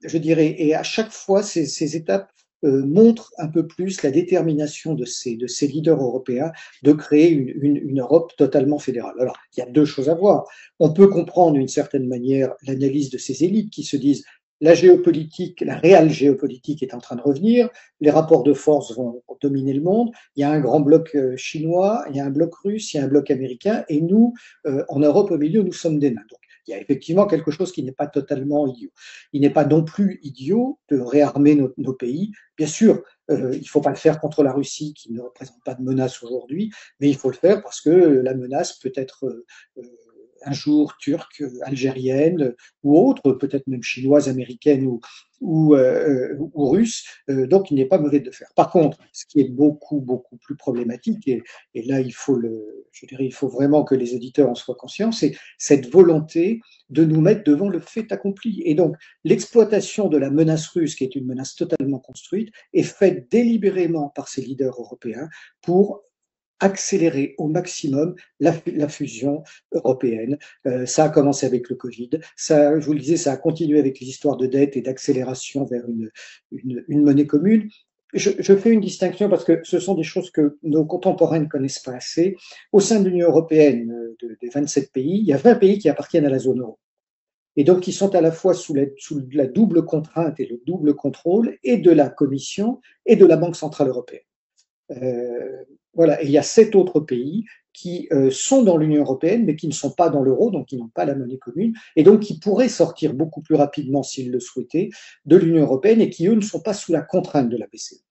je dirais, et à chaque fois, ces étapes montrent un peu plus la détermination de ces leaders européens de créer une Europe totalement fédérale. Alors, il y a deux choses à voir. On peut comprendre d'une certaine manière l'analyse de ces élites qui se disent la géopolitique, la réelle géopolitique est en train de revenir, les rapports de force vont dominer le monde, il y a un grand bloc chinois, il y a un bloc russe, il y a un bloc américain, et nous, en Europe, au milieu, nous sommes des nains. Donc, il y a effectivement quelque chose qui n'est pas totalement idiot. Il n'est pas non plus idiot de réarmer nos pays. Bien sûr, il ne faut pas le faire contre la Russie, qui ne représente pas de menace aujourd'hui, mais il faut le faire parce que la menace peut être un jour turque, algérienne ou autre, peut-être même chinoise, américaine ou russe, donc il n'est pas mauvais de le faire. Par contre, ce qui est beaucoup plus problématique, et là il faut il faut vraiment que les auditeurs en soient conscients, c'est cette volonté de nous mettre devant le fait accompli. Et donc l'exploitation de la menace russe, qui est une menace totalement construite, est faite délibérément par ces leaders européens pour accélérer au maximum la fusion européenne. Ça a commencé avec le Covid. Ça, je vous le disais, ça a continué avec les histoires de dette et d'accélération vers une monnaie commune. Je fais une distinction parce que ce sont des choses que nos contemporains ne connaissent pas assez. Au sein de l'Union européenne, des 27 pays, il y a 20 pays qui appartiennent à la zone euro. Et donc, ils sont à la fois sous la double contrainte et le double contrôle et de la Commission et de la Banque centrale européenne. Voilà, et il y a 7 autres pays qui sont dans l'Union européenne, mais qui ne sont pas dans l'euro, donc qui n'ont pas la monnaie commune, et donc qui pourraient sortir beaucoup plus rapidement, s'ils le souhaitaient, de l'Union européenne, et qui, eux, ne sont pas sous la contrainte de la BCE.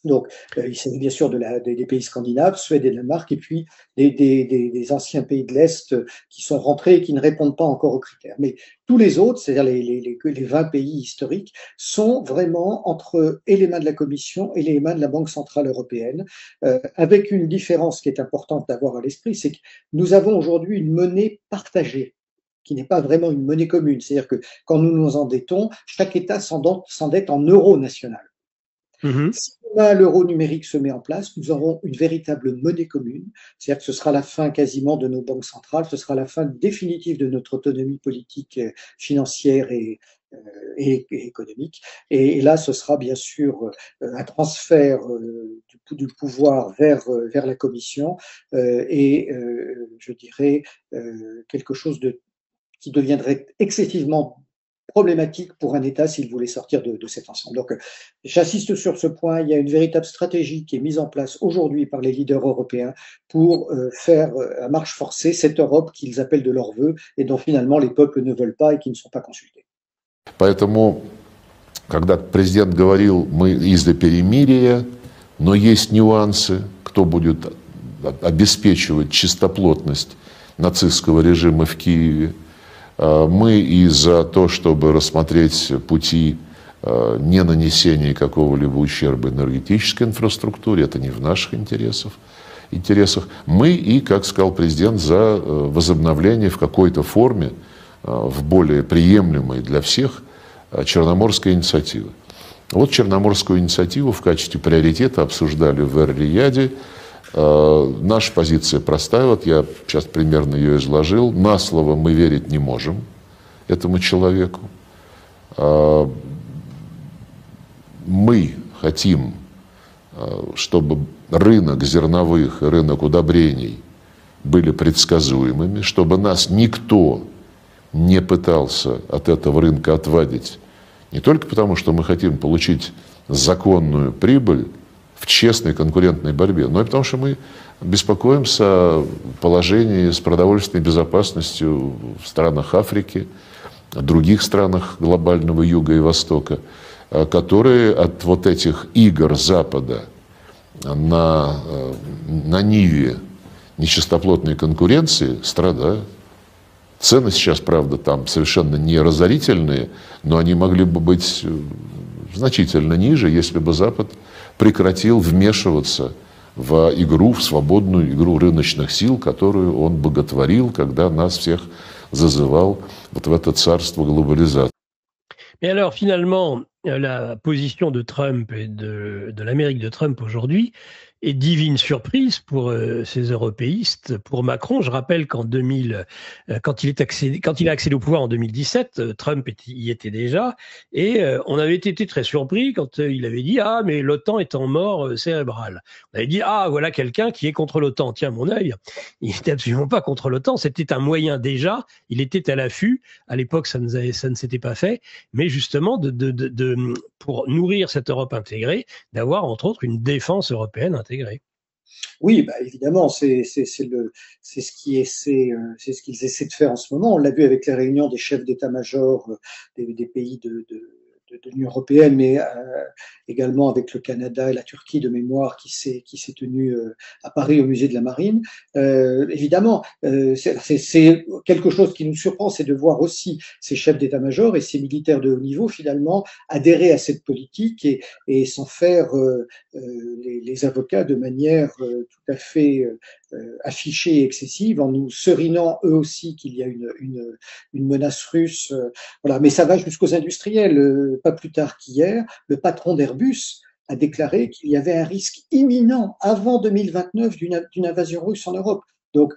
Donc, il s'agit bien sûr des pays scandinaves, Suède et Danemark, et puis des anciens pays de l'Est qui sont rentrés et qui ne répondent pas encore aux critères. Mais tous les autres, c'est-à-dire les 20 pays historiques, sont vraiment entre les mains de la Commission et les mains de la Banque centrale européenne, avec une différence qui est importante d'avoir à l'esprit, c'est que nous avons aujourd'hui une monnaie partagée, qui n'est pas vraiment une monnaie commune. C'est-à-dire que quand nous nous endettons, chaque État s'endette en euro national. Si demain l'euro numérique se met en place, nous aurons une véritable monnaie commune. C'est-à-dire que ce sera la fin quasiment de nos banques centrales, ce sera la fin définitive de notre autonomie politique, financière et économique. Et là, ce sera bien sûr un transfert du pouvoir vers la Commission et je dirais quelque chose qui deviendrait excessivement problématique pour un État s'il voulait sortir de cet ensemble. Donc, j'insiste sur ce point, il y a une véritable stratégie qui est mise en place aujourd'hui par les leaders européens pour faire à marche forcée cette Europe qu'ils appellent de leur vœu et dont finalement les peuples ne veulent pas et qui ne sont pas consultés. Поэтому, когда президент говорил, мы из-за перемирия, но есть нюансы, кто будет обеспечивать чистоплотность нацистского режима в Киеве, мы и за то, чтобы рассмотреть пути не нанесения какого-либо ущерба энергетической инфраструктуре, это не в наших интересах. Мы и, как сказал президент, за возобновление в какой-то форме, в более приемлемой для всех, Черноморской инициативы. Вот Черноморскую инициативу в качестве приоритета обсуждали в Эр-Рияде. Наша позиция простая, вот я сейчас примерно ее изложил. На слово мы верить не можем этому человеку. Мы хотим, чтобы рынок зерновых и рынок удобрений были предсказуемыми, чтобы нас никто не пытался от этого рынка отвадить, не только потому, что мы хотим получить законную прибыль в честной конкурентной борьбе, но и потому, что мы беспокоимся о положении с продовольственной безопасностью в странах Африки, других странах глобального Юга и Востока, которые от вот этих игр Запада на ниве нечистоплотной конкуренции страдают. Цены сейчас, правда, там совершенно не разорительные, но они могли бы быть значительно ниже, если бы Запад прекратил вмешиваться в игру, в свободную игру рыночных сил, которую он боготворил, когда нас всех зазывал вот в это царство глобализации. Mais alors, finalement, la position de Trump et de l'Amérique de Trump aujourd'hui est divine surprise pour ces européistes. Pour Macron, je rappelle qu'en 2000, quand il a accédé au pouvoir en 2017, Trump y était déjà, et on avait été très surpris quand il avait dit « Ah, mais l'OTAN est en mort cérébrale ». On avait dit « Ah, voilà quelqu'un qui est contre l'OTAN ». Tiens, mon œil, il n'était absolument pas contre l'OTAN, c'était un moyen déjà, il était à l'affût. À l'époque, ça ne s'était pas fait, mais justement, pour nourrir cette Europe intégrée, d'avoir entre autres une défense européenne intégrée. Oui, bah évidemment, c'est ce qu'ils essaient de faire en ce moment. On l'a vu avec les réunions des chefs d'état-major des pays de l'Union européenne, mais également avec le Canada et la Turquie de mémoire qui s'est tenue à Paris au musée de la Marine. Évidemment, c'est quelque chose qui nous surprend, c'est de voir aussi ces chefs d'état-major et ces militaires de haut niveau finalement adhérer à cette politique et s'en faire les avocats de manière tout à fait affichée et excessive, en nous serinant eux aussi qu'il y a une menace russe. Voilà, mais ça va jusqu'aux industriels. Pas plus tard qu'hier, le patron d'Airbus a déclaré qu'il y avait un risque imminent avant 2029 d'une invasion russe en Europe. Donc,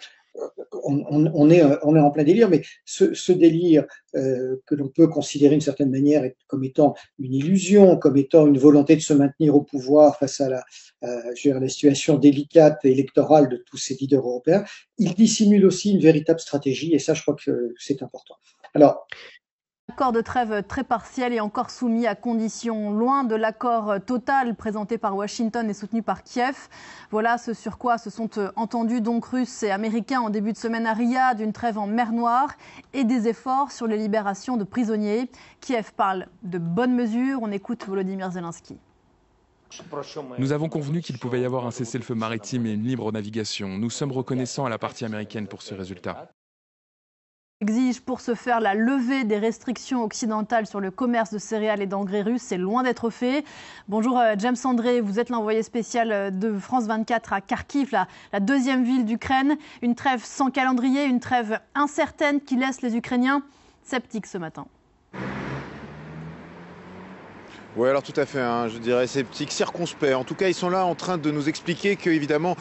on est en plein délire, mais ce délire que l'on peut considérer d'une certaine manière comme étant une illusion, comme étant une volonté de se maintenir au pouvoir face à la situation délicate et électorale de tous ces leaders européens, il dissimule aussi une véritable stratégie, et ça, je crois que c'est important. Alors, Accord de trêve très partiel et encore soumis à conditions, loin de l'accord total présenté par Washington et soutenu par Kiev. Voilà ce sur quoi se sont entendus donc Russes et Américains en début de semaine à Riyad, d'une trêve en mer Noire et des efforts sur les libérations de prisonniers. Kiev parle de bonnes mesures. On écoute Volodymyr Zelensky. Nous avons convenu qu'il pouvait y avoir un cessez-le-feu maritime et une libre navigation. Nous sommes reconnaissants à la partie américaine pour ce résultat. Exige pour ce faire la levée des restrictions occidentales sur le commerce de céréales et d'engrais russes. C'est loin d'être fait. Bonjour James André, vous êtes l'envoyé spécial de France 24 à Kharkiv, la deuxième ville d'Ukraine. Une trêve sans calendrier, une trêve incertaine qui laisse les Ukrainiens sceptiques ce matin. Oui, alors tout à fait, hein, je dirais sceptiques, circonspects. En tout cas, ils sont là en train de nous expliquer qu'évidemment,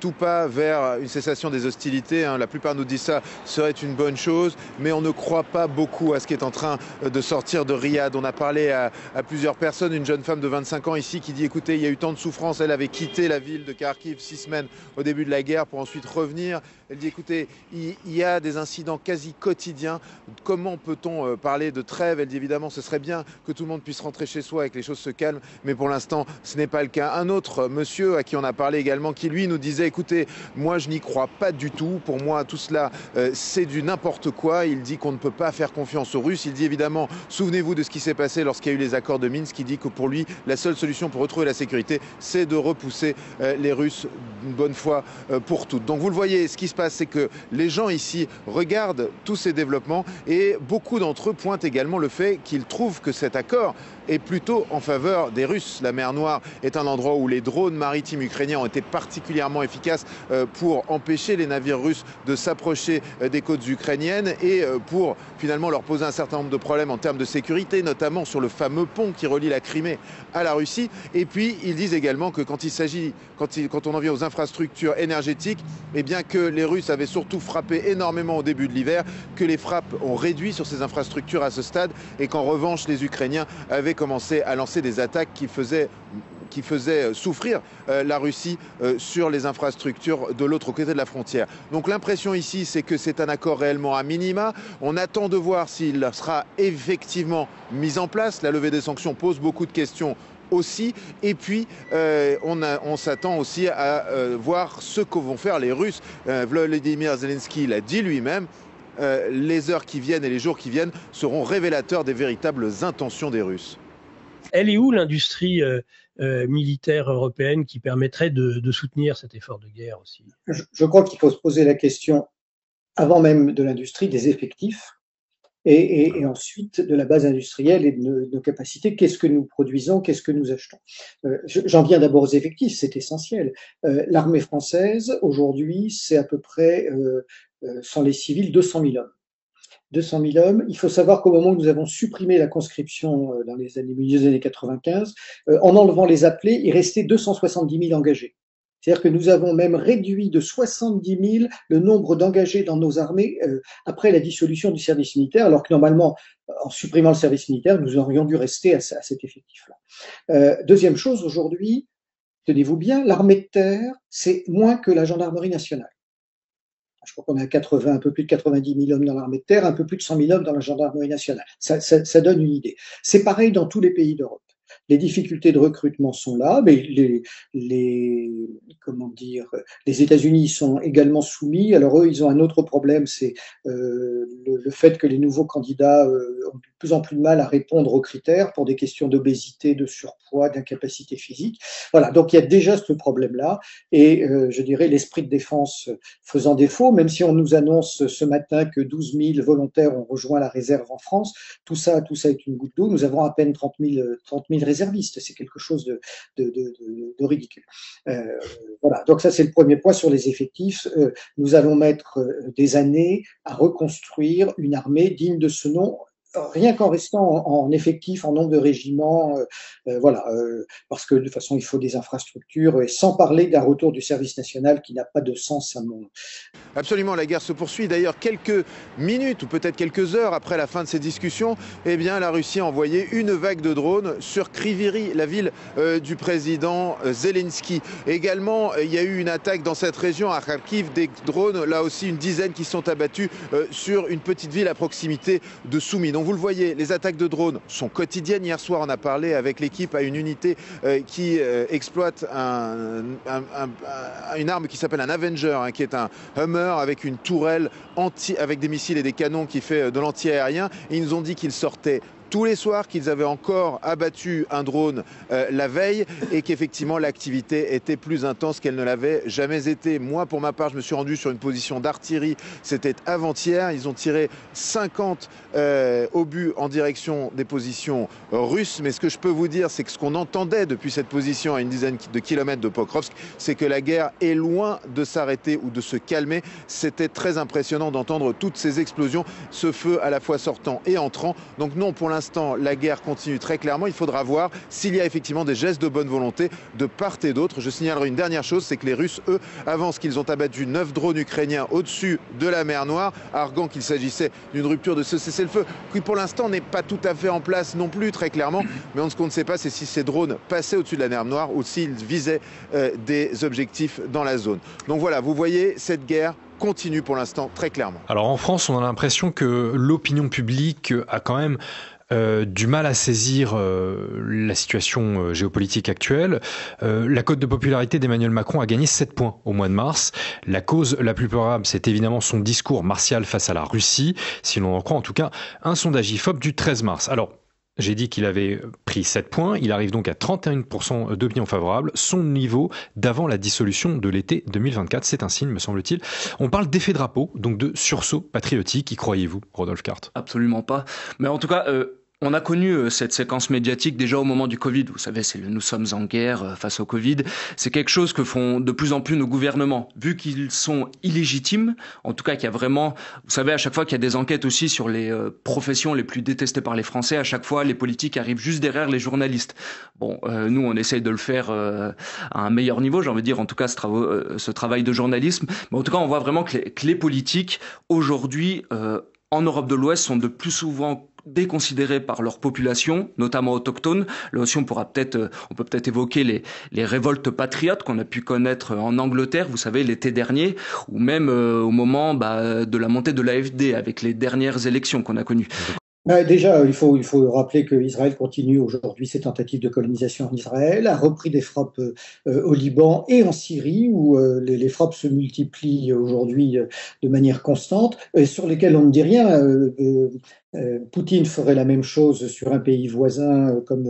tout pas vers une cessation des hostilités. Hein, la plupart nous disent ça serait une bonne chose, mais on ne croit pas beaucoup à ce qui est en train de sortir de Riyad. On a parlé à plusieurs personnes, une jeune femme de 25 ans ici qui dit, écoutez, il y a eu tant de souffrance, elle avait quitté la ville de Kharkiv 6 semaines au début de la guerre pour ensuite revenir. Elle dit, écoutez, il y a des incidents quasi quotidiens. Comment peut-on parler de trêve? Elle dit, évidemment, ce serait bien que tout le monde puisse rentrer chez soi et que les choses se calment, mais pour l'instant, ce n'est pas le cas. Un autre monsieur à qui on a parlé également, qui lui nous disait, écoutez, moi je n'y crois pas du tout. Pour moi, tout cela, c'est du n'importe quoi. Il dit qu'on ne peut pas faire confiance aux Russes. Il dit évidemment, souvenez-vous de ce qui s'est passé lorsqu'il y a eu les accords de Minsk. Il dit que pour lui, la seule solution pour retrouver la sécurité, c'est de repousser les Russes une bonne fois pour toutes. Donc vous le voyez, ce qui se passe, c'est que les gens ici regardent tous ces développements et beaucoup d'entre eux pointent également le fait qu'ils trouvent que cet accord est plutôt en faveur des Russes. La mer Noire est un endroit où les drones maritimes ukrainiens ont été particulièrement efficaces pour empêcher les navires russes de s'approcher des côtes ukrainiennes et pour finalement leur poser un certain nombre de problèmes en termes de sécurité, notamment sur le fameux pont qui relie la Crimée à la Russie. Et puis ils disent également que quand on en vient aux infrastructures énergétiques, eh bien que les Russes avaient surtout frappé énormément au début de l'hiver, que les frappes ont réduit sur ces infrastructures à ce stade et qu'en revanche les Ukrainiens avaient commencé à lancer des attaques qui faisaient souffrir la Russie sur les infrastructures de l'autre côté de la frontière. Donc l'impression ici, c'est que c'est un accord réellement à minima. On attend de voir s'il sera effectivement mis en place. La levée des sanctions pose beaucoup de questions aussi, et puis on s'attend aussi à voir ce que vont faire les Russes. Volodymyr Zelensky l'a dit lui-même, les heures qui viennent et les jours qui viennent seront révélateurs des véritables intentions des Russes. Elle est où l'industrie militaire européenne qui permettrait de soutenir cet effort de guerre aussi? Je crois qu'il faut se poser la question, avant même de l'industrie, des effectifs et ensuite de la base industrielle et de nos capacités. Qu'est-ce que nous produisons? Qu'est-ce que nous achetons? J'en viens d'abord aux effectifs, c'est essentiel. L'armée française, aujourd'hui, c'est à peu près, sans les civils, 200 000 hommes. 200 000 hommes. Il faut savoir qu'au moment où nous avons supprimé la conscription dans les milieu des années 95, en enlevant les appelés, il restait 270 000 engagés. C'est-à-dire que nous avons même réduit de 70 000 le nombre d'engagés dans nos armées après la dissolution du service militaire, alors que normalement, en supprimant le service militaire, nous aurions dû rester à cet effectif-là. Deuxième chose, aujourd'hui, tenez-vous bien, l'armée de terre, c'est moins que la gendarmerie nationale. Je crois qu'on a un peu plus de 90 000 hommes dans l'armée de terre, un peu plus de 100 000 hommes dans la gendarmerie nationale. Ça donne une idée. C'est pareil dans tous les pays d'Europe. Les difficultés de recrutement sont là, mais les États-Unis sont également soumis. Alors eux, ils ont un autre problème, c'est le fait que les nouveaux candidats ont de plus en plus de mal à répondre aux critères pour des questions d'obésité, de surpoids, d'incapacité physique. Voilà, donc il y a déjà ce problème-là. Et je dirais l'esprit de défense faisant défaut, même si on nous annonce ce matin que 12 000 volontaires ont rejoint la réserve en France, tout ça est une goutte d'eau. Nous avons à peine 30 000 réservistes, c'est quelque chose de ridicule. Voilà, donc ça c'est le premier point sur les effectifs. Nous allons mettre des années à reconstruire une armée digne de ce nom, rien qu'en restant en effectif, en nombre de régiments, parce que de toute façon il faut des infrastructures, et sans parler d'un retour du service national qui n'a pas de sens à mon... Absolument, la guerre se poursuit. D'ailleurs, quelques minutes ou peut-être quelques heures après la fin de ces discussions, eh bien, la Russie a envoyé une vague de drones sur Kryvyi, la ville du président Zelensky. Également, il y a eu une attaque dans cette région, à Kharkiv, des drones, là aussi une dizaine qui sont abattus sur une petite ville à proximité de Soumy. Donc vous le voyez, les attaques de drones sont quotidiennes. Hier soir, on a parlé avec l'équipe à une unité qui exploite une arme qui s'appelle un Avenger, qui est un Hummer avec une tourelle avec des missiles et des canons qui fait de l'anti-aérien. Ils nous ont dit qu'ils sortaient tous les soirs, qu'ils avaient encore abattu un drone la veille et qu'effectivement l'activité était plus intense qu'elle ne l'avait jamais été. Moi, pour ma part, je me suis rendu sur une position d'artillerie, c'était avant-hier. Ils ont tiré 50 obus en direction des positions russes. Mais ce que je peux vous dire, c'est que ce qu'on entendait depuis cette position à une dizaine de kilomètres de Pokrovsk, c'est que la guerre est loin de s'arrêter ou de se calmer. C'était très impressionnant d'entendre toutes ces explosions, ce feu à la fois sortant et entrant. Donc non, pour l'instant, l'instant, la guerre continue très clairement. Il faudra voir s'il y a effectivement des gestes de bonne volonté de part et d'autre. Je signalerai une dernière chose, c'est que les Russes, eux, avancent qu'ils ont abattu 9 drones ukrainiens au-dessus de la mer Noire, arguant qu'il s'agissait d'une rupture de ce cessez-le-feu, qui pour l'instant n'est pas tout à fait en place non plus, très clairement. Mais ce qu'on ne sait pas, c'est si ces drones passaient au-dessus de la mer Noire ou s'ils visaient des objectifs dans la zone. Donc voilà, vous voyez, cette guerre continue pour l'instant très clairement. Alors en France, on a l'impression que l'opinion publique a quand même du mal à saisir la situation géopolitique actuelle. La cote de popularité d'Emmanuel Macron a gagné 7 points au mois de mars. La cause la plus probable, c'est évidemment son discours martial face à la Russie, si l'on en croit en tout cas un sondage IFOP du 13 mars. Alors, j'ai dit qu'il avait pris 7 points, il arrive donc à 31% d'opinion favorable, son niveau d'avant la dissolution de l'été 2024, c'est un signe me semble-t-il. On parle d'effet drapeau, donc de sursaut patriotique, y croyez-vous, Rodolphe Carte? Absolument pas, mais en tout cas... On a connu cette séquence médiatique déjà au moment du Covid. Vous savez, c'est le « nous sommes en guerre » face au Covid. C'est quelque chose que font de plus en plus nos gouvernements. Vu qu'ils sont illégitimes, en tout cas qu'il y a vraiment... Vous savez, à chaque fois qu'il y a des enquêtes aussi sur les professions les plus détestées par les Français, à chaque fois, les politiques arrivent juste derrière les journalistes. Bon, nous, on essaye de le faire à un meilleur niveau, j'ai envie de dire, en tout cas, ce travail de journalisme. Mais en tout cas, on voit vraiment que les politiques, aujourd'hui, en Europe de l'Ouest, sont de plus souvent déconsidérés par leur population, notamment autochtone. Là aussi, on peut peut-être évoquer les révoltes patriotes qu'on a pu connaître en Angleterre, vous savez, l'été dernier, ou même au moment de la montée de l'AfD avec les dernières élections qu'on a connues. Déjà, il faut rappeler que Israël continue aujourd'hui ses tentatives de colonisation en Israël, a repris des frappes au Liban et en Syrie, où les frappes se multiplient aujourd'hui de manière constante, et sur lesquelles on ne dit rien. Poutine ferait la même chose sur un pays voisin, comme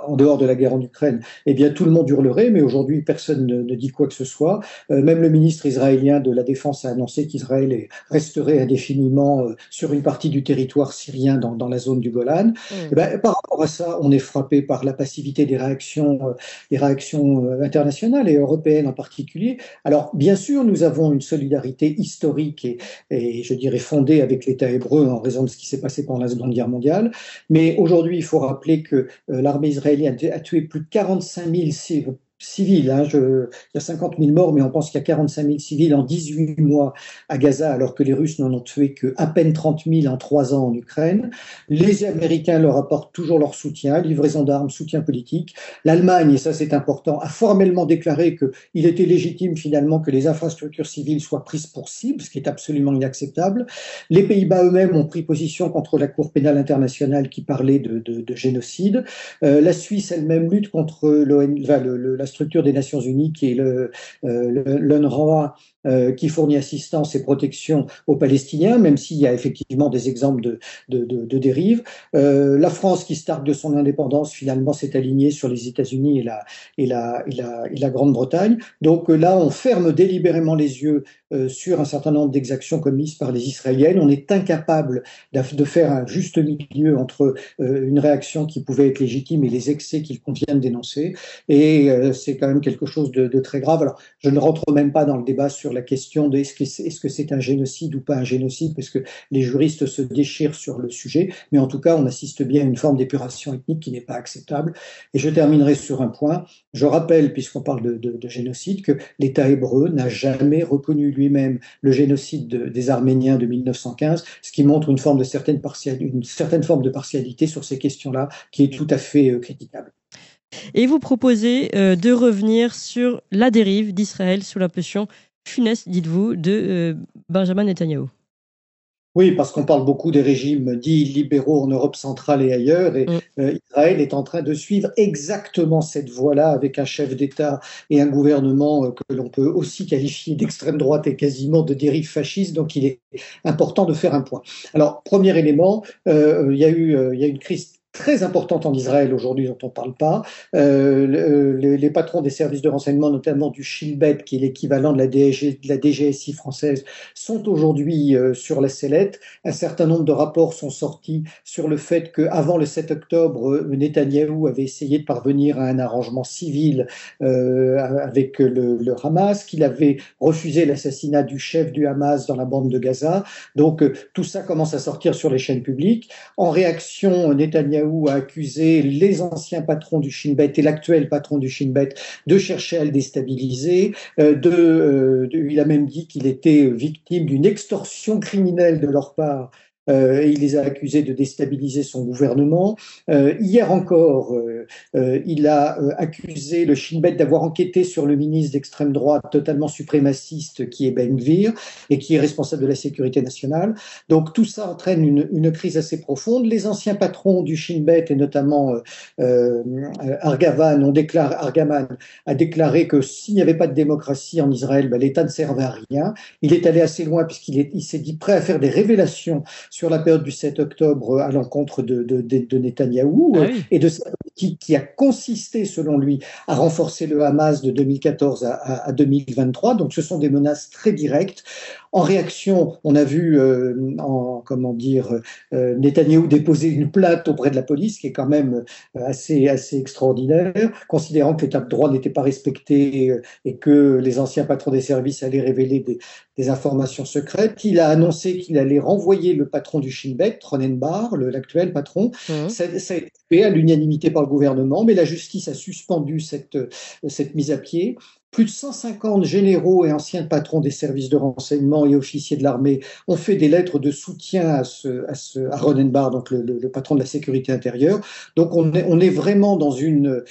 en dehors de la guerre en Ukraine, eh bien tout le monde hurlerait, mais aujourd'hui personne ne dit quoi que ce soit. Même le ministre israélien de la Défense a annoncé qu'Israël resterait indéfiniment sur une partie du territoire syrien dans la zone du Golan. Eh ben, par rapport à ça, on est frappé par la passivité des réactions internationales et européennes en particulier. Alors bien sûr, nous avons une solidarité historique et je dirais fondée avec l'État hébreu en raison de ce qui s'est passé pendant la Seconde Guerre mondiale. Mais aujourd'hui, il faut rappeler que l'armée israélienne a tué plus de 45 000 civils. Il y a 50 000 morts, mais on pense qu'il y a 45 000 civils en 18 mois à Gaza, alors que les Russes n'en ont tué qu'à peine 30 000 en 3 ans en Ukraine. Les Américains leur apportent toujours leur soutien, livraison d'armes, soutien politique. L'Allemagne, et ça c'est important, a formellement déclaré qu'il était légitime finalement que les infrastructures civiles soient prises pour cible, ce qui est absolument inacceptable. Les Pays-Bas eux-mêmes ont pris position contre la Cour pénale internationale qui parlait de génocide. La Suisse elle-même lutte contre la structure des Nations Unies qui est l'UNRWA, qui fournit assistance et protection aux Palestiniens, même s'il y a effectivement des exemples de dérives. La France, qui se targue de son indépendance, finalement s'est alignée sur les États-Unis et la Grande-Bretagne. Donc là, on ferme délibérément les yeux sur un certain nombre d'exactions commises par les Israéliennes. On est incapable de faire un juste milieu entre une réaction qui pouvait être légitime et les excès qu'il convient de dénoncer. Et c'est quand même quelque chose de très grave. Alors, je ne rentre même pas dans le débat sur la question de est-ce que c'est un génocide ou pas un génocide, parce que les juristes se déchirent sur le sujet, mais en tout cas, on assiste bien à une forme d'épuration ethnique qui n'est pas acceptable. Et je terminerai sur un point. Je rappelle, puisqu'on parle de génocide, que l'État hébreu n'a jamais reconnu lui-même le génocide des Arméniens de 1915, ce qui montre une certaine forme de partialité sur ces questions-là, qui est tout à fait critiquable. Et vous proposez de revenir sur la dérive d'Israël sous l'impulsion funeste, dites-vous, de Benjamin Netanyahou. Oui, parce qu'on parle beaucoup des régimes dits libéraux en Europe centrale et ailleurs, et Israël est en train de suivre exactement cette voie-là avec un chef d'État et un gouvernement que l'on peut aussi qualifier d'extrême droite et quasiment de dérive fasciste, donc il est important de faire un point. Alors, premier élément, il y a eu une crise très importante en Israël aujourd'hui dont on ne parle pas. Les patrons des services de renseignement, notamment du Shin Bet, qui est l'équivalent de la DGSI française, sont aujourd'hui sur la sellette. Un certain nombre de rapports sont sortis sur le fait qu'avant le 7 octobre, Netanyahou avait essayé de parvenir à un arrangement civil avec le Hamas, qu'il avait refusé l'assassinat du chef du Hamas dans la bande de Gaza. Donc tout ça commence à sortir sur les chaînes publiques. En réaction, Netanyahou a accusé les anciens patrons du Shin Bet et l'actuel patron du Shin Bet de chercher à le déstabiliser. Il a même dit qu'il était victime d'une extorsion criminelle de leur part. Il les a accusés de déstabiliser son gouvernement. Hier encore, il a accusé le Shin Bet d'avoir enquêté sur le ministre d'extrême droite totalement suprémaciste qui est Ben Gvir et qui est responsable de la sécurité nationale. Donc tout ça entraîne une crise assez profonde. Les anciens patrons du Shin Bet et notamment Argaman a déclaré que s'il n'y avait pas de démocratie en Israël, l'État ne servait à rien. Il est allé assez loin puisqu'il s'est dit prêt à faire des révélations sur la période du 7 octobre à l'encontre de Netanyahou et de sa politique qui a consisté, selon lui, à renforcer le Hamas de 2014 à 2023. Donc ce sont des menaces très directes. En réaction, on a vu, Netanyahou déposer une plainte auprès de la police, qui est quand même assez extraordinaire, considérant que l'état de droit n'était pas respecté et que les anciens patrons des services allaient révéler des informations secrètes. Il a annoncé qu'il allait renvoyer le patron du Shin Bet, Ronen Bar, l'actuel patron. Ça a été fait à l'unanimité par le gouvernement, mais la justice a suspendu cette mise à pied. Plus de 150 généraux et anciens patrons des services de renseignement et officiers de l'armée ont fait des lettres de soutien à Ronen Bar, donc le patron de la sécurité intérieure. Donc on est vraiment dans une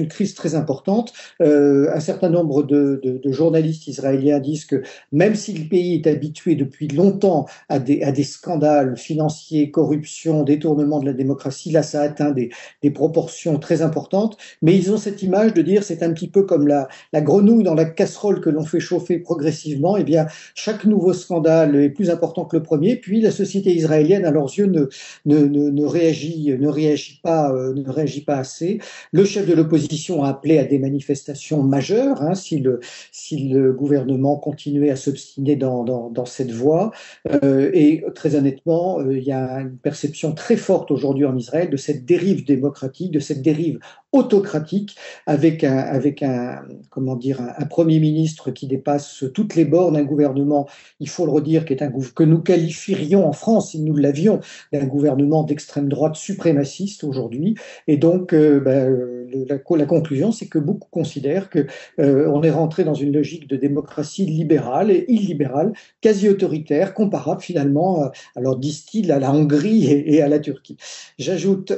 crise très importante. Un certain nombre de journalistes israéliens disent que même si le pays est habitué depuis longtemps à des scandales financiers, corruption, détournement de la démocratie, là ça atteint des proportions très importantes. Mais ils ont cette image de dire c'est un petit peu comme la grenouille dans la casserole que l'on fait chauffer progressivement. Eh bien, chaque nouveau scandale est plus important que le premier. Puis la société israélienne, à leurs yeux, ne réagit pas assez. Le chef de l'opposition a appelé à des manifestations majeures si le gouvernement continuait à s'obstiner dans cette voie. Et très honnêtement, il y a une perception très forte aujourd'hui en Israël de cette dérive démocratique, de cette dérive autocratique, avec un premier ministre qui dépasse toutes les bornes, un gouvernement, il faut le redire, que nous qualifierions en France, si nous l'avions, d'un gouvernement d'extrême droite suprémaciste aujourd'hui. Et donc, la conclusion, c'est que beaucoup considèrent que on est rentré dans une logique de démocratie libérale et illibérale, quasi autoritaire, comparable finalement, alors disent-ils, à la Hongrie et à la Turquie. J'ajoute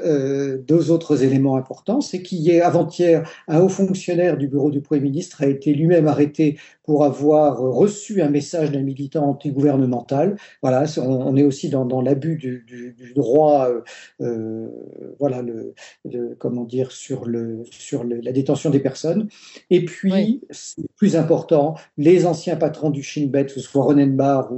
deux autres éléments importants, c'est qu'hier, avant-hier, un haut fonctionnaire du bureau du Premier ministre a été lui-même arrêté pour avoir reçu un message d'un militant anti-gouvernemental. Voilà, on est aussi dans l'abus du droit, sur la détention des personnes. Et puis, c'est plus important, les anciens patrons du Shin Bet, que ce soit Ronen Bar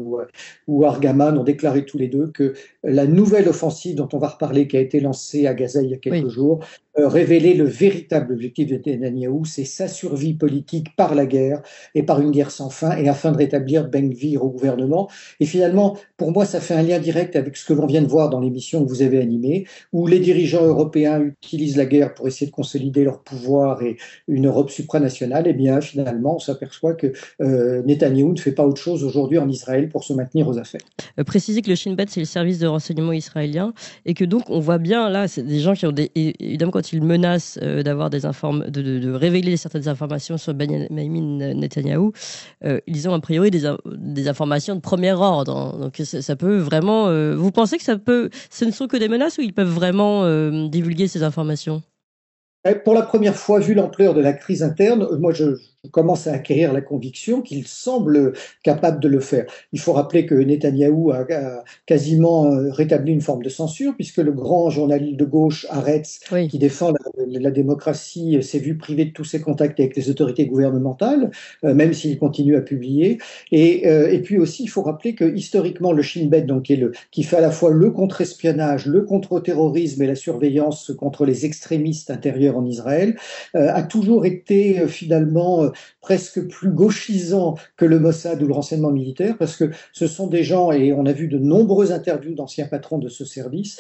ou Argaman, ont déclaré tous les deux que la nouvelle offensive dont on va reparler, qui a été lancée à Gaza il y a quelques jours, révélait le véritable objectif de Netanyahou, c'est sa survie politique par la guerre et par une guerre sans fin, et afin de rétablir Ben Gvir au gouvernement. Et finalement, pour moi, ça fait un lien direct avec ce que l'on vient de voir dans l'émission que vous avez animée, où les dirigeants européens utilisent la guerre pour essayer de consolider leur pouvoir et une Europe supranationale. Et bien, finalement, on s'aperçoit que Netanyahou ne fait pas autre chose aujourd'hui en Israël pour se maintenir aux affaires. Préciser que le Shin Bet, c'est le service de renseignement israélien, et que donc, on voit bien, là, c'est des gens qui ont évidemment, quand ils menacent de révéler certaines informations sur Benjamin Netanyahou, ils ont a priori des informations de premier ordre. Donc ça peut vraiment... vous pensez que ce ne sont que des menaces, ou ils peuvent vraiment divulguer ces informations ? Pour la première fois, vu l'ampleur de la crise interne, moi je commence à acquérir la conviction qu'il semble capable de le faire. Il faut rappeler que Netanyahou a quasiment rétabli une forme de censure, puisque le grand journaliste de gauche, Haaretz, qui défend la démocratie s'est vue privée de tous ses contacts avec les autorités gouvernementales, même s'il continue à publier. Et puis aussi, il faut rappeler que historiquement, le Shin Bet, donc, qui fait à la fois le contre-espionnage, le contre-terrorisme et la surveillance contre les extrémistes intérieurs en Israël, a toujours été finalement presque plus gauchisant que le Mossad ou le renseignement militaire, parce que ce sont des gens, et on a vu de nombreuses interviews d'anciens patrons de ce service,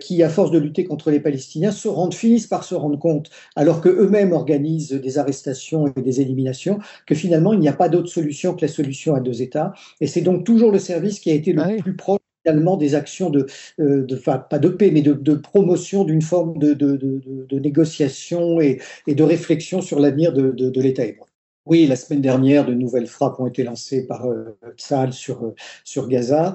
qui, à force de lutter contre les Palestiniens, finissent par se rendre compte, alors qu'eux-mêmes organisent des arrestations et des éliminations, que finalement, il n'y a pas d'autre solution que la solution à deux États. Et c'est donc toujours le service qui a été le plus proche finalement des actions pas de paix, mais de promotion d'une forme de négociation et de réflexion sur l'avenir de l'État hébreu. Oui, la semaine dernière, de nouvelles frappes ont été lancées par Tsahal sur Gaza.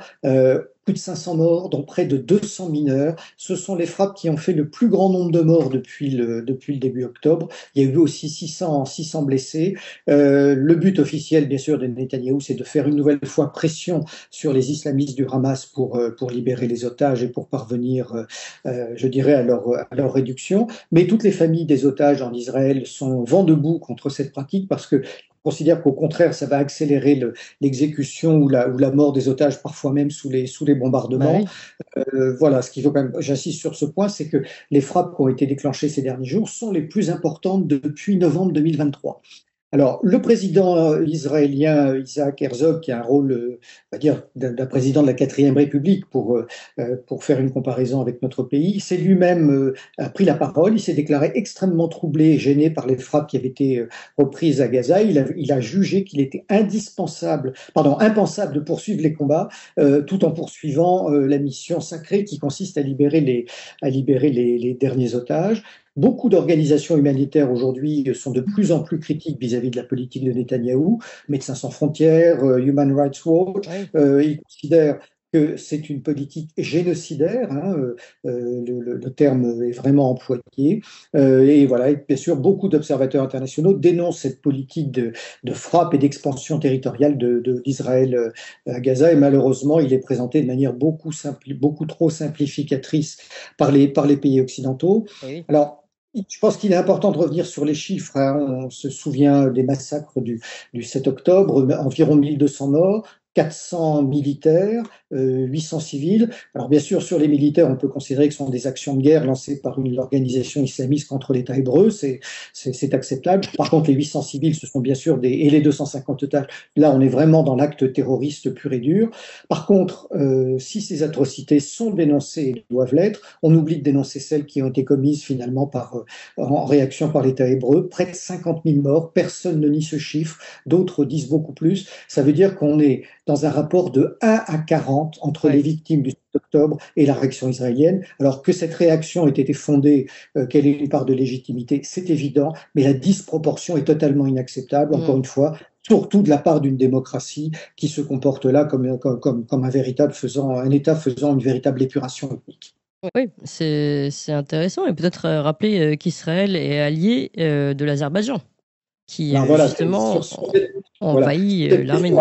Plus de 500 morts, dont près de 200 mineurs. Ce sont les frappes qui ont fait le plus grand nombre de morts depuis le début octobre. Il y a eu aussi 600 blessés. Le but officiel, bien sûr, de Netanyahou, c'est de faire une nouvelle fois pression sur les islamistes du Hamas pour libérer les otages et pour parvenir, je dirais, à leur réduction. Mais toutes les familles des otages en Israël sont vent debout contre cette pratique parce que considère qu'au contraire, ça va accélérer l'exécution ou la mort des otages, parfois même sous les bombardements. Voilà, ce qu'il faut quand même, j'insiste sur ce point, c'est que les frappes qui ont été déclenchées ces derniers jours sont les plus importantes depuis novembre 2023. Alors, le président israélien Isaac Herzog, qui a un rôle, on va dire, d'un président de la 4e République pour faire une comparaison avec notre pays, c'est lui-même a pris la parole. Il s'est déclaré extrêmement troublé et gêné par les frappes qui avaient été reprises à Gaza. Il a jugé qu'il était impensable de poursuivre les combats tout en poursuivant la mission sacrée qui consiste à libérer les derniers otages. Beaucoup d'organisations humanitaires aujourd'hui sont de plus en plus critiques vis-à-vis de la politique de Netanyahou. Médecins sans frontières, Human Rights Watch, ils considèrent que c'est une politique génocidaire, le terme est vraiment employé, et voilà, et bien sûr, beaucoup d'observateurs internationaux dénoncent cette politique de frappe et d'expansion territoriale d'Israël à Gaza, et malheureusement, il est présenté de manière beaucoup trop simplificatrice par les pays occidentaux. Oui. Alors, je pense qu'il est important de revenir sur les chiffres. On se souvient des massacres du 7 octobre, environ 1200 morts, 400 militaires, 800 civils. Alors bien sûr, sur les militaires, on peut considérer que ce sont des actions de guerre lancées par une organisation islamiste contre l'État hébreu, c'est acceptable. Par contre, les 800 civils, ce sont bien sûr et les 250 otages, là on est vraiment dans l'acte terroriste pur et dur. Par contre, si ces atrocités sont dénoncées et doivent l'être, on oublie de dénoncer celles qui ont été commises finalement en réaction par l'État hébreu. Près de 50 000 morts, personne ne nie ce chiffre, d'autres disent beaucoup plus. Ça veut dire qu'on est dans un rapport de 1 à 40 entre les victimes du 7 octobre et la réaction israélienne. Alors que cette réaction ait été fondée, qu'elle ait une part de légitimité, c'est évident, mais la disproportion est totalement inacceptable, encore une fois, surtout de la part d'une démocratie qui se comporte là comme un État faisant une véritable épuration ethnique. Oui, c'est intéressant, et peut-être rappeler qu'Israël est allié de l'Azerbaïdjan, qui justement envahit l'Arménie.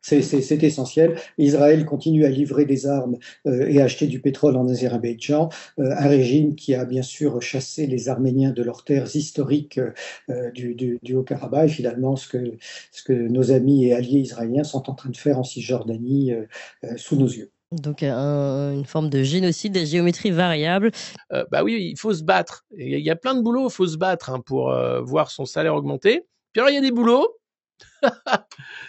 C'est essentiel. Israël continue à livrer des armes et à acheter du pétrole en Azerbaïdjan, un régime qui a bien sûr chassé les Arméniens de leurs terres historiques du Haut-Karabakh, et finalement ce que nos amis et alliés israéliens sont en train de faire en Cisjordanie sous nos yeux. Donc une forme de génocide à géométrie variable. Bah oui, il faut se battre. Il y a plein de boulots, il faut se battre pour voir son salaire augmenter. Puis alors il y a des boulots,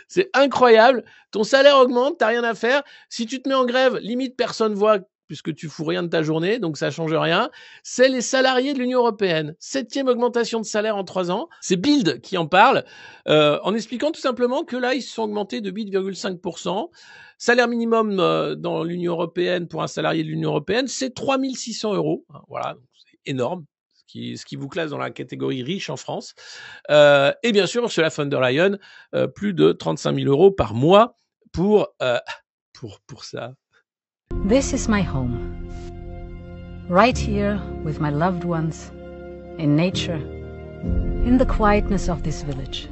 c'est incroyable, ton salaire augmente, t'as rien à faire. Si tu te mets en grève, limite personne voit puisque tu fous rien de ta journée, donc ça change rien. C'est les salariés de l'Union européenne. 7e augmentation de salaire en 3 ans. C'est Bild qui en parle, en expliquant tout simplement que là, ils se sont augmentés de 8,5%. Salaire minimum dans l'Union européenne pour un salarié de l'Union européenne, c'est 3 600 €. Voilà, c'est énorme. Ce qui vous classe dans la catégorie riche en France. Et bien sûr, Ursula von der Leyen, plus de 35 000 € par mois pour ça. This is my home. Right here with my loved ones, in nature, in the quietness of this village.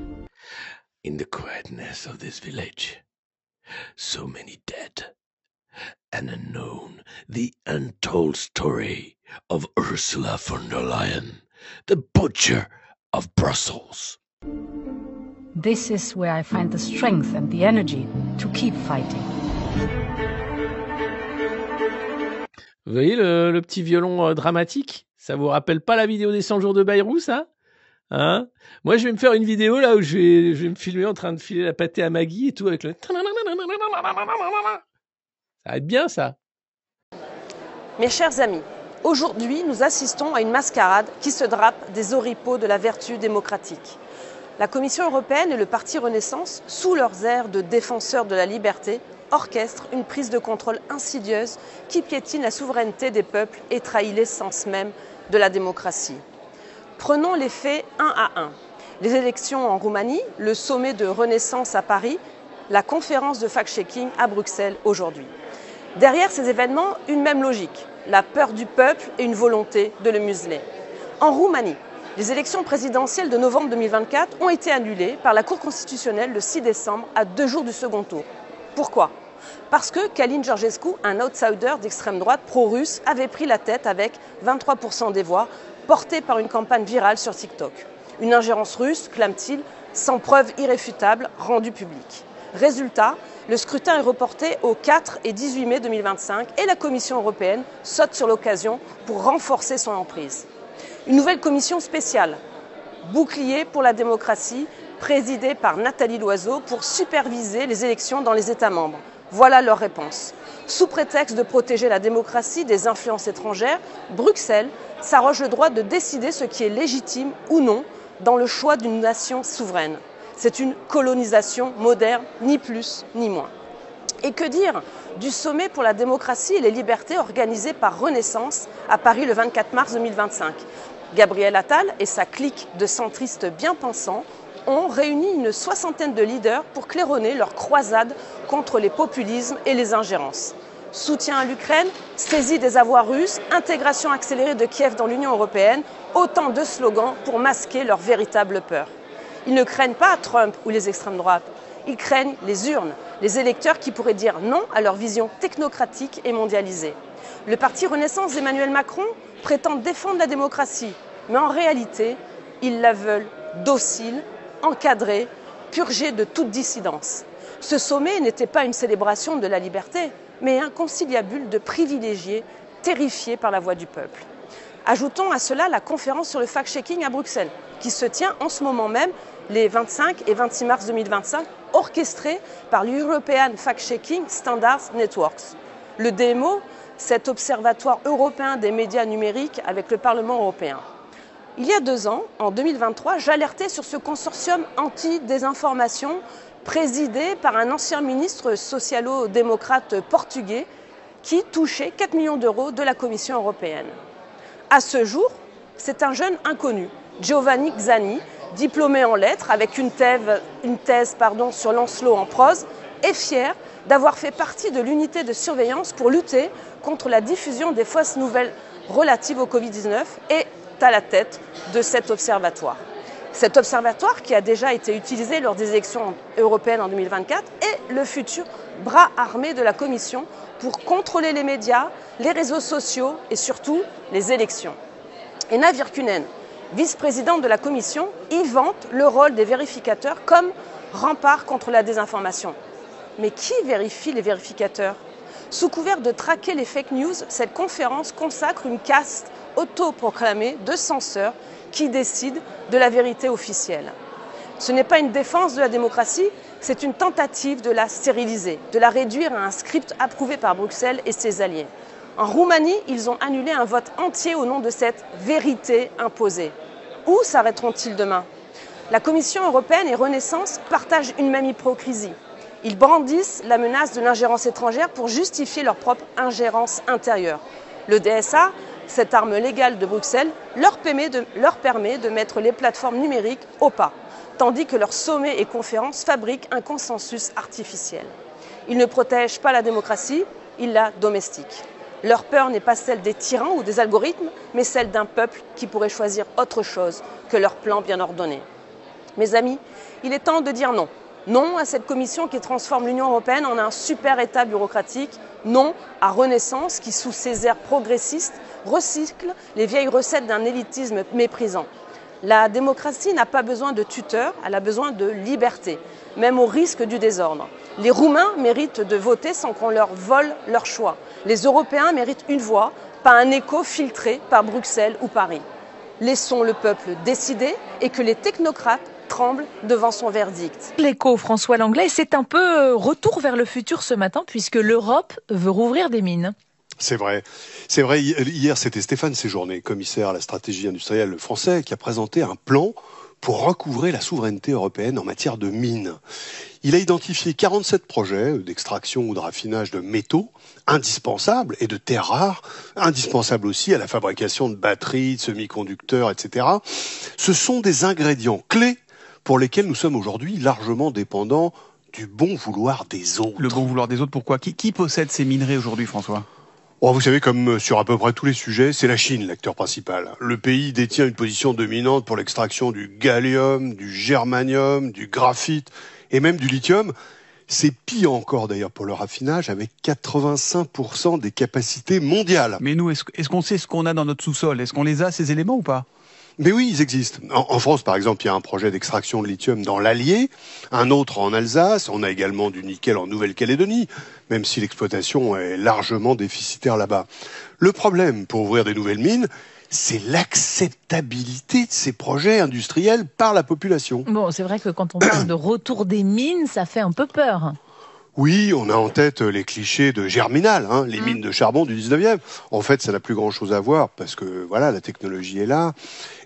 In the quietness of this village, so many dead, and unknown, the untold story of Ursula von der Leyen The butcher of Brussels. This is where I find the strength and the energy to keep fighting. Vous voyez le petit violon dramatique? Ça vous rappelle pas la vidéo des 100 jours de Bayrou, ça? Hein? Moi, je vais me faire une vidéo là où je vais me filmer en train de filer la pâtée à Maggie et tout avec le... Ça va être bien, ça. Mes chers amis, aujourd'hui, nous assistons à une mascarade qui se drape des oripeaux de la vertu démocratique. La Commission européenne et le Parti Renaissance, sous leurs airs de défenseurs de la liberté, orchestrent une prise de contrôle insidieuse qui piétine la souveraineté des peuples et trahit l'essence même de la démocratie. Prenons les faits un à un. Les élections en Roumanie, le sommet de Renaissance à Paris, la conférence de fact-checking à Bruxelles aujourd'hui. Derrière ces événements, une même logique, la peur du peuple et une volonté de le museler. En Roumanie, les élections présidentielles de novembre 2024 ont été annulées par la Cour constitutionnelle le 6 décembre à 2 jours du second tour. Pourquoi? Parce que Călin Georgescu, un outsider d'extrême droite pro-russe, avait pris la tête avec 23% des voix, portée par une campagne virale sur TikTok. Une ingérence russe, clame-t-il, sans preuve irréfutable, rendue publique. Résultat, le scrutin est reporté au 4 et 18 mai 2025 et la Commission européenne saute sur l'occasion pour renforcer son emprise. Une nouvelle commission spéciale, bouclier pour la démocratie, présidée par Nathalie Loiseau pour superviser les élections dans les États membres. Voilà leur réponse. Sous prétexte de protéger la démocratie des influences étrangères, Bruxelles s'arroge le droit de décider ce qui est légitime ou non dans le choix d'une nation souveraine. C'est une colonisation moderne, ni plus ni moins. Et que dire du sommet pour la démocratie et les libertés organisé par Renaissance à Paris le 24 mars 2025 ? Gabriel Attal et sa clique de centristes bien pensants ont réuni une soixantaine de leaders pour claironner leur croisade contre les populismes et les ingérences. Soutien à l'Ukraine, saisie des avoirs russes, intégration accélérée de Kiev dans l'Union européenne, autant de slogans pour masquer leur véritable peur. Ils ne craignent pas Trump ou les extrêmes droites, ils craignent les urnes, les électeurs qui pourraient dire non à leur vision technocratique et mondialisée. Le parti Renaissance d'Emmanuel Macron prétend défendre la démocratie, mais en réalité, ils la veulent docile, encadrée, purgée de toute dissidence. Ce sommet n'était pas une célébration de la liberté, mais un conciliabule de privilégiés terrifiés par la voix du peuple. Ajoutons à cela la conférence sur le fact-checking à Bruxelles, qui se tient en ce moment même, les 25 et 26 mars 2025, orchestrée par l'European Fact-Checking Standards Networks. Le DMO, cet observatoire européen des médias numériques avec le Parlement européen. Il y a 2 ans, en 2023, j'alertais sur ce consortium anti-désinformation présidé par un ancien ministre socialo-démocrate portugais qui touchait 4 millions d'euros de la Commission européenne. À ce jour, c'est un jeune inconnu, Giovanni Xani, diplômé en lettres avec une thèse sur Lancelot en prose, est fier d'avoir fait partie de l'unité de surveillance pour lutter contre la diffusion des fausses nouvelles relatives au Covid-19 et à la tête de cet observatoire. Cet observatoire, qui a déjà été utilisé lors des élections européennes en 2024, est le futur bras armé de la Commission pour contrôler les médias, les réseaux sociaux et surtout les élections. Ena Virkkunen, vice-présidente de la Commission, y vante le rôle des vérificateurs comme rempart contre la désinformation. Mais qui vérifie les vérificateurs? Sous couvert de traquer les fake news, cette conférence consacre une caste autoproclamée de censeurs qui décident de la vérité officielle. Ce n'est pas une défense de la démocratie, c'est une tentative de la stériliser, de la réduire à un script approuvé par Bruxelles et ses alliés. En Roumanie, ils ont annulé un vote entier au nom de cette vérité imposée. Où s'arrêteront-ils demain? La Commission européenne et Renaissance partagent une même hypocrisie. Ils brandissent la menace de l'ingérence étrangère pour justifier leur propre ingérence intérieure. Le DSA, cette arme légale de Bruxelles, leur permet de mettre les plateformes numériques au pas, tandis que leurs sommets et conférences fabriquent un consensus artificiel. Ils ne protègent pas la démocratie, ils la domestiquent. Leur peur n'est pas celle des tyrans ou des algorithmes, mais celle d'un peuple qui pourrait choisir autre chose que leur plan bien ordonné. Mes amis, il est temps de dire non. Non à cette commission qui transforme l'Union européenne en un super État bureaucratique. Non à Renaissance qui, sous ses airs progressistes, recycle les vieilles recettes d'un élitisme méprisant. La démocratie n'a pas besoin de tuteurs, elle a besoin de liberté, même au risque du désordre. Les Roumains méritent de voter sans qu'on leur vole leur choix. Les Européens méritent une voix, pas un écho filtré par Bruxelles ou Paris. Laissons le peuple décider et que les technocrates tremblent devant son verdict. L'écho, François Langlais, c'est un peu retour vers le futur ce matin puisque l'Europe veut rouvrir des mines. C'est vrai. C'est vrai. Hier, c'était Stéphane Séjourné, commissaire à la stratégie industrielle français, qui a présenté un plan pour recouvrer la souveraineté européenne en matière de mines. Il a identifié 47 projets d'extraction ou de raffinage de métaux indispensables et de terres rares, indispensables aussi à la fabrication de batteries, de semi-conducteurs, etc. Ce sont des ingrédients clés pour lesquels nous sommes aujourd'hui largement dépendants du bon vouloir des autres. Le bon vouloir des autres, pourquoi ? Qui possède ces minerais aujourd'hui, François ? Oh, vous savez, comme sur à peu près tous les sujets, c'est la Chine l'acteur principal. Le pays détient une position dominante pour l'extraction du gallium, du germanium, du graphite et même du lithium. C'est pire encore d'ailleurs pour le raffinage, avec 85% des capacités mondiales. Mais nous, est-ce qu'on sait ce qu'on a dans notre sous-sol ? Est-ce qu'on les a, ces éléments, ou pas ? Mais oui, ils existent. En France, par exemple, il y a un projet d'extraction de lithium dans l'Allier, un autre en Alsace, on a également du nickel en Nouvelle-Calédonie, même si l'exploitation est largement déficitaire là-bas. Le problème pour ouvrir des nouvelles mines, c'est l'acceptabilité de ces projets industriels par la population. Bon, c'est vrai que quand on parle de retour des mines, ça fait un peu peur. Oui, on a en tête les clichés de Germinal, les mines de charbon du 19e. En fait, ça n'a plus grand-chose à voir parce que voilà, la technologie est là.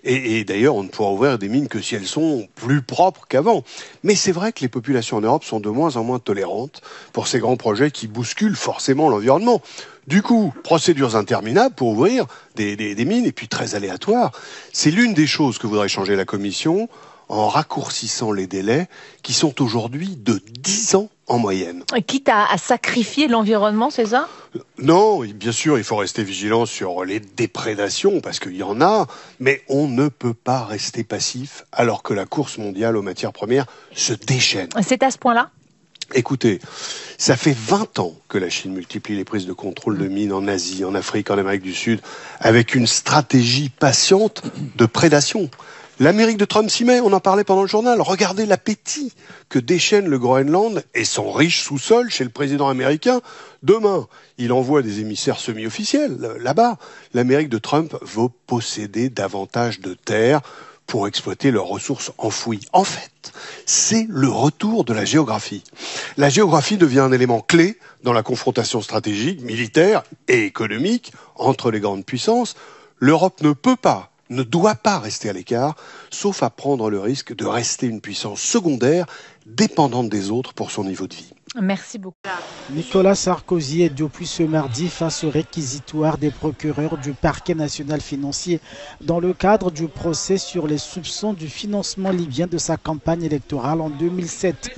Et d'ailleurs, on ne pourra ouvrir des mines que si elles sont plus propres qu'avant. Mais c'est vrai que les populations en Europe sont de moins en moins tolérantes pour ces grands projets qui bousculent forcément l'environnement. Du coup, procédures interminables pour ouvrir des mines et puis très aléatoires. C'est l'une des choses que voudrait changer la Commission en raccourcissant les délais qui sont aujourd'hui de 10 ans en moyenne. Quitte à sacrifier l'environnement, c'est ça ? Non, bien sûr, il faut rester vigilant sur les déprédations, parce qu'il y en a, mais on ne peut pas rester passif alors que la course mondiale aux matières premières se déchaîne. C'est à ce point-là ? Écoutez, ça fait 20 ans que la Chine multiplie les prises de contrôle de mines en Asie, en Afrique, en Amérique du Sud, avec une stratégie patiente de prédation. L'Amérique de Trump s'y met, on en parlait pendant le journal. Regardez l'appétit que déchaîne le Groenland et son riche sous-sol chez le président américain. Demain, il envoie des émissaires semi-officiels là-bas. L'Amérique de Trump veut posséder davantage de terres pour exploiter leurs ressources enfouies. En fait, c'est le retour de la géographie. La géographie devient un élément clé dans la confrontation stratégique, militaire et économique entre les grandes puissances. L'Europe ne doit pas rester à l'écart, sauf à prendre le risque de rester une puissance secondaire, dépendante des autres pour son niveau de vie. Merci beaucoup. Nicolas Sarkozy est depuis ce mardi face au réquisitoire des procureurs du parquet national financier dans le cadre du procès sur les soupçons du financement libyen de sa campagne électorale en 2007.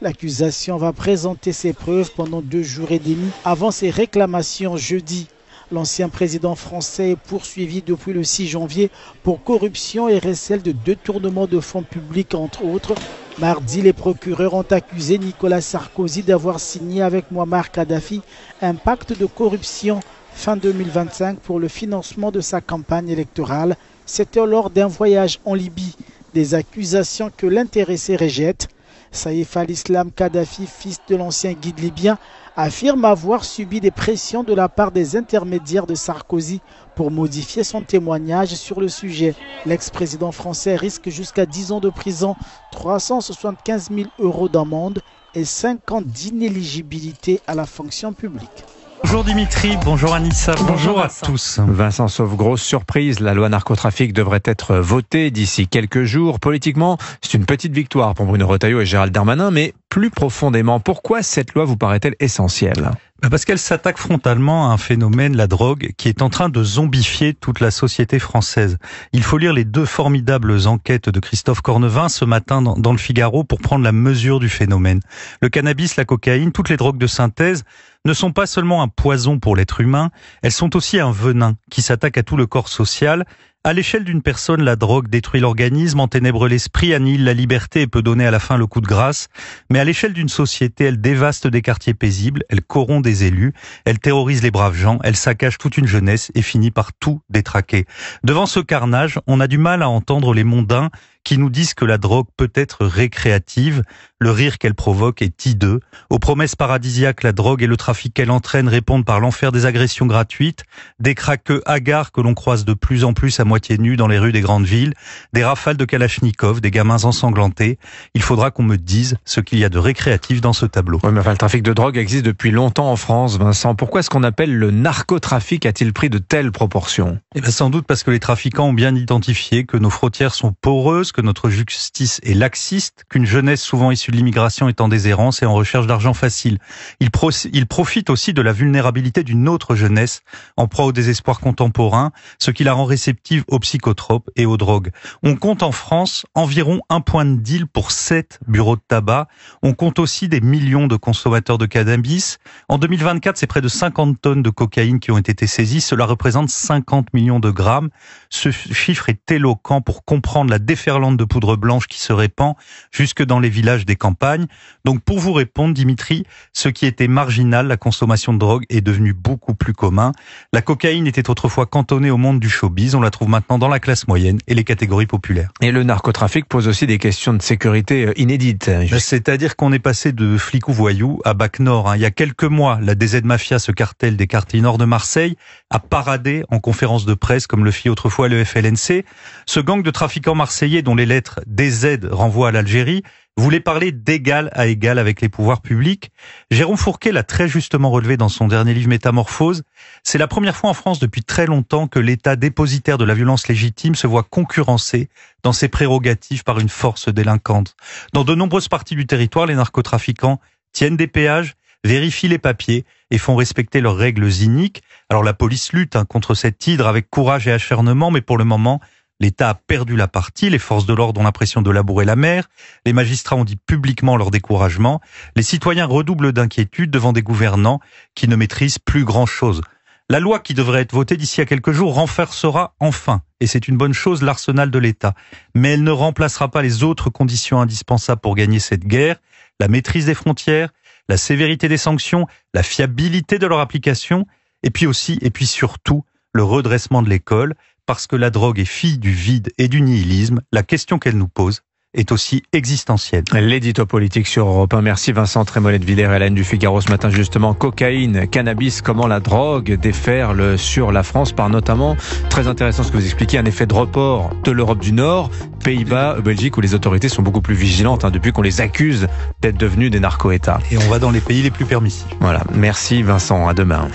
L'accusation va présenter ses preuves pendant 2 jours et demi avant ses réclamations jeudi. L'ancien président français est poursuivi depuis le 6 janvier pour corruption et recel de détournement de fonds publics, entre autres. Mardi, les procureurs ont accusé Nicolas Sarkozy d'avoir signé avec Mouammar Kadhafi un pacte de corruption fin 2025 pour le financement de sa campagne électorale. C'était lors d'un voyage en Libye, des accusations que l'intéressé rejette. Saïf al-Islam Kadhafi, fils de l'ancien guide libyen, affirme avoir subi des pressions de la part des intermédiaires de Sarkozy pour modifier son témoignage sur le sujet. L'ex-président français risque jusqu'à 10 ans de prison, 375 000 € d'amende et 5 ans d'inéligibilité à la fonction publique. Bonjour Dimitri, bonjour Anissa, bonjour à tous. Vincent, sauf grosse surprise, la loi narcotrafic devrait être votée d'ici quelques jours. Politiquement, c'est une petite victoire pour Bruno Retailleau et Gérald Darmanin, mais plus profondément, pourquoi cette loi vous paraît-elle essentielle ? Parce qu'elle s'attaque frontalement à un phénomène, la drogue, qui est en train de zombifier toute la société française. Il faut lire les 2 formidables enquêtes de Christophe Cornevin ce matin dans le Figaro pour prendre la mesure du phénomène. Le cannabis, la cocaïne, toutes les drogues de synthèse ne sont pas seulement un poison pour l'être humain, elles sont aussi un venin qui s'attaque à tout le corps social, À l'échelle d'une personne, la drogue détruit l'organisme, enténèbre l'esprit, annihile la liberté et peut donner à la fin le coup de grâce. Mais à l'échelle d'une société, elle dévaste des quartiers paisibles, elle corrompt des élus, elle terrorise les braves gens, elle saccage toute une jeunesse et finit par tout détraquer. Devant ce carnage, on a du mal à entendre les mondains qui nous disent que la drogue peut être récréative. Le rire qu'elle provoque est hideux. Aux promesses paradisiaques, la drogue et le trafic qu'elle entraîne répondent par l'enfer des agressions gratuites, des craqueux hagards que l'on croise de plus en plus à moitié nus dans les rues des grandes villes, des rafales de Kalachnikov, des gamins ensanglantés. Il faudra qu'on me dise ce qu'il y a de récréatif dans ce tableau. Oui, mais enfin, le trafic de drogue existe depuis longtemps en France, Vincent. Pourquoi est-ce qu'on appelle le narcotrafic a-t-il pris de telles proportions? Eh bien, sans doute parce que les trafiquants ont bien identifié que nos frontières sont poreuses, que notre justice est laxiste, qu'une jeunesse souvent issue de l'immigration est en déshérence et en recherche d'argent facile. Ils profitent aussi de la vulnérabilité d'une autre jeunesse en proie au désespoir contemporain, ce qui la rend réceptive aux psychotropes et aux drogues. On compte en France environ un point de deal pour 7 bureaux de tabac. On compte aussi des millions de consommateurs de cannabis. En 2024, c'est près de 50 tonnes de cocaïne qui ont été saisies. Cela représente 50 millions de grammes. Ce chiffre est éloquent pour comprendre la déferlante de poudre blanche qui se répand jusque dans les villages des campagnes. Donc pour vous répondre, Dimitri, ce qui était marginal, la consommation de drogue, est devenu beaucoup plus commun. La cocaïne était autrefois cantonnée au monde du showbiz, on la trouve maintenant dans la classe moyenne et les catégories populaires. Et le narcotrafic pose aussi des questions de sécurité inédites. C'est-à-dire qu'on est passé de flics ou voyous à Bac Nord. Il y a quelques mois, la DZ Mafia, ce cartel des quartiers nord de Marseille, a paradé en conférence de presse comme le fit autrefois le FLNC. Ce gang de trafiquants marseillais dont les lettres DZ renvoient à l'Algérie voulait parler d'égal à égal avec les pouvoirs publics. Jérôme Fourquet l'a très justement relevé dans son dernier livre Métamorphose. C'est la première fois en France depuis très longtemps que l'État dépositaire de la violence légitime se voit concurrencé dans ses prérogatives par une force délinquante. Dans de nombreuses parties du territoire, les narcotrafiquants tiennent des péages, vérifient les papiers et font respecter leurs règles iniques. Alors la police lutte contre cette hydre avec courage et acharnement, mais pour le moment, l'État a perdu la partie, les forces de l'ordre ont l'impression de labourer la mer, les magistrats ont dit publiquement leur découragement, les citoyens redoublent d'inquiétude devant des gouvernants qui ne maîtrisent plus grand-chose. La loi qui devrait être votée d'ici à quelques jours renforcera enfin, et c'est une bonne chose, l'arsenal de l'État. Mais elle ne remplacera pas les autres conditions indispensables pour gagner cette guerre, la maîtrise des frontières, la sévérité des sanctions, la fiabilité de leur application, et puis surtout, le redressement de l'école. Parce que la drogue est fille du vide et du nihilisme, la question qu'elle nous pose est aussi existentielle. L'édito politique sur Europe 1. Merci Vincent Trémollet de Villers, Hélène du Figaro ce matin justement. Cocaïne, cannabis, comment la drogue déferle sur la France par notamment, très intéressant ce que vous expliquez, un effet de report de l'Europe du Nord, Pays-Bas, Belgique où les autorités sont beaucoup plus vigilantes depuis qu'on les accuse d'être devenus des narco-États. Et on va dans les pays les plus permissifs. Voilà, merci Vincent, à demain.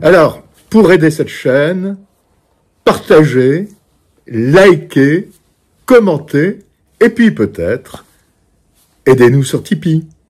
Alors, pour aider cette chaîne, partagez, likez, commentez, et puis peut-être, aidez-nous sur Tipeee.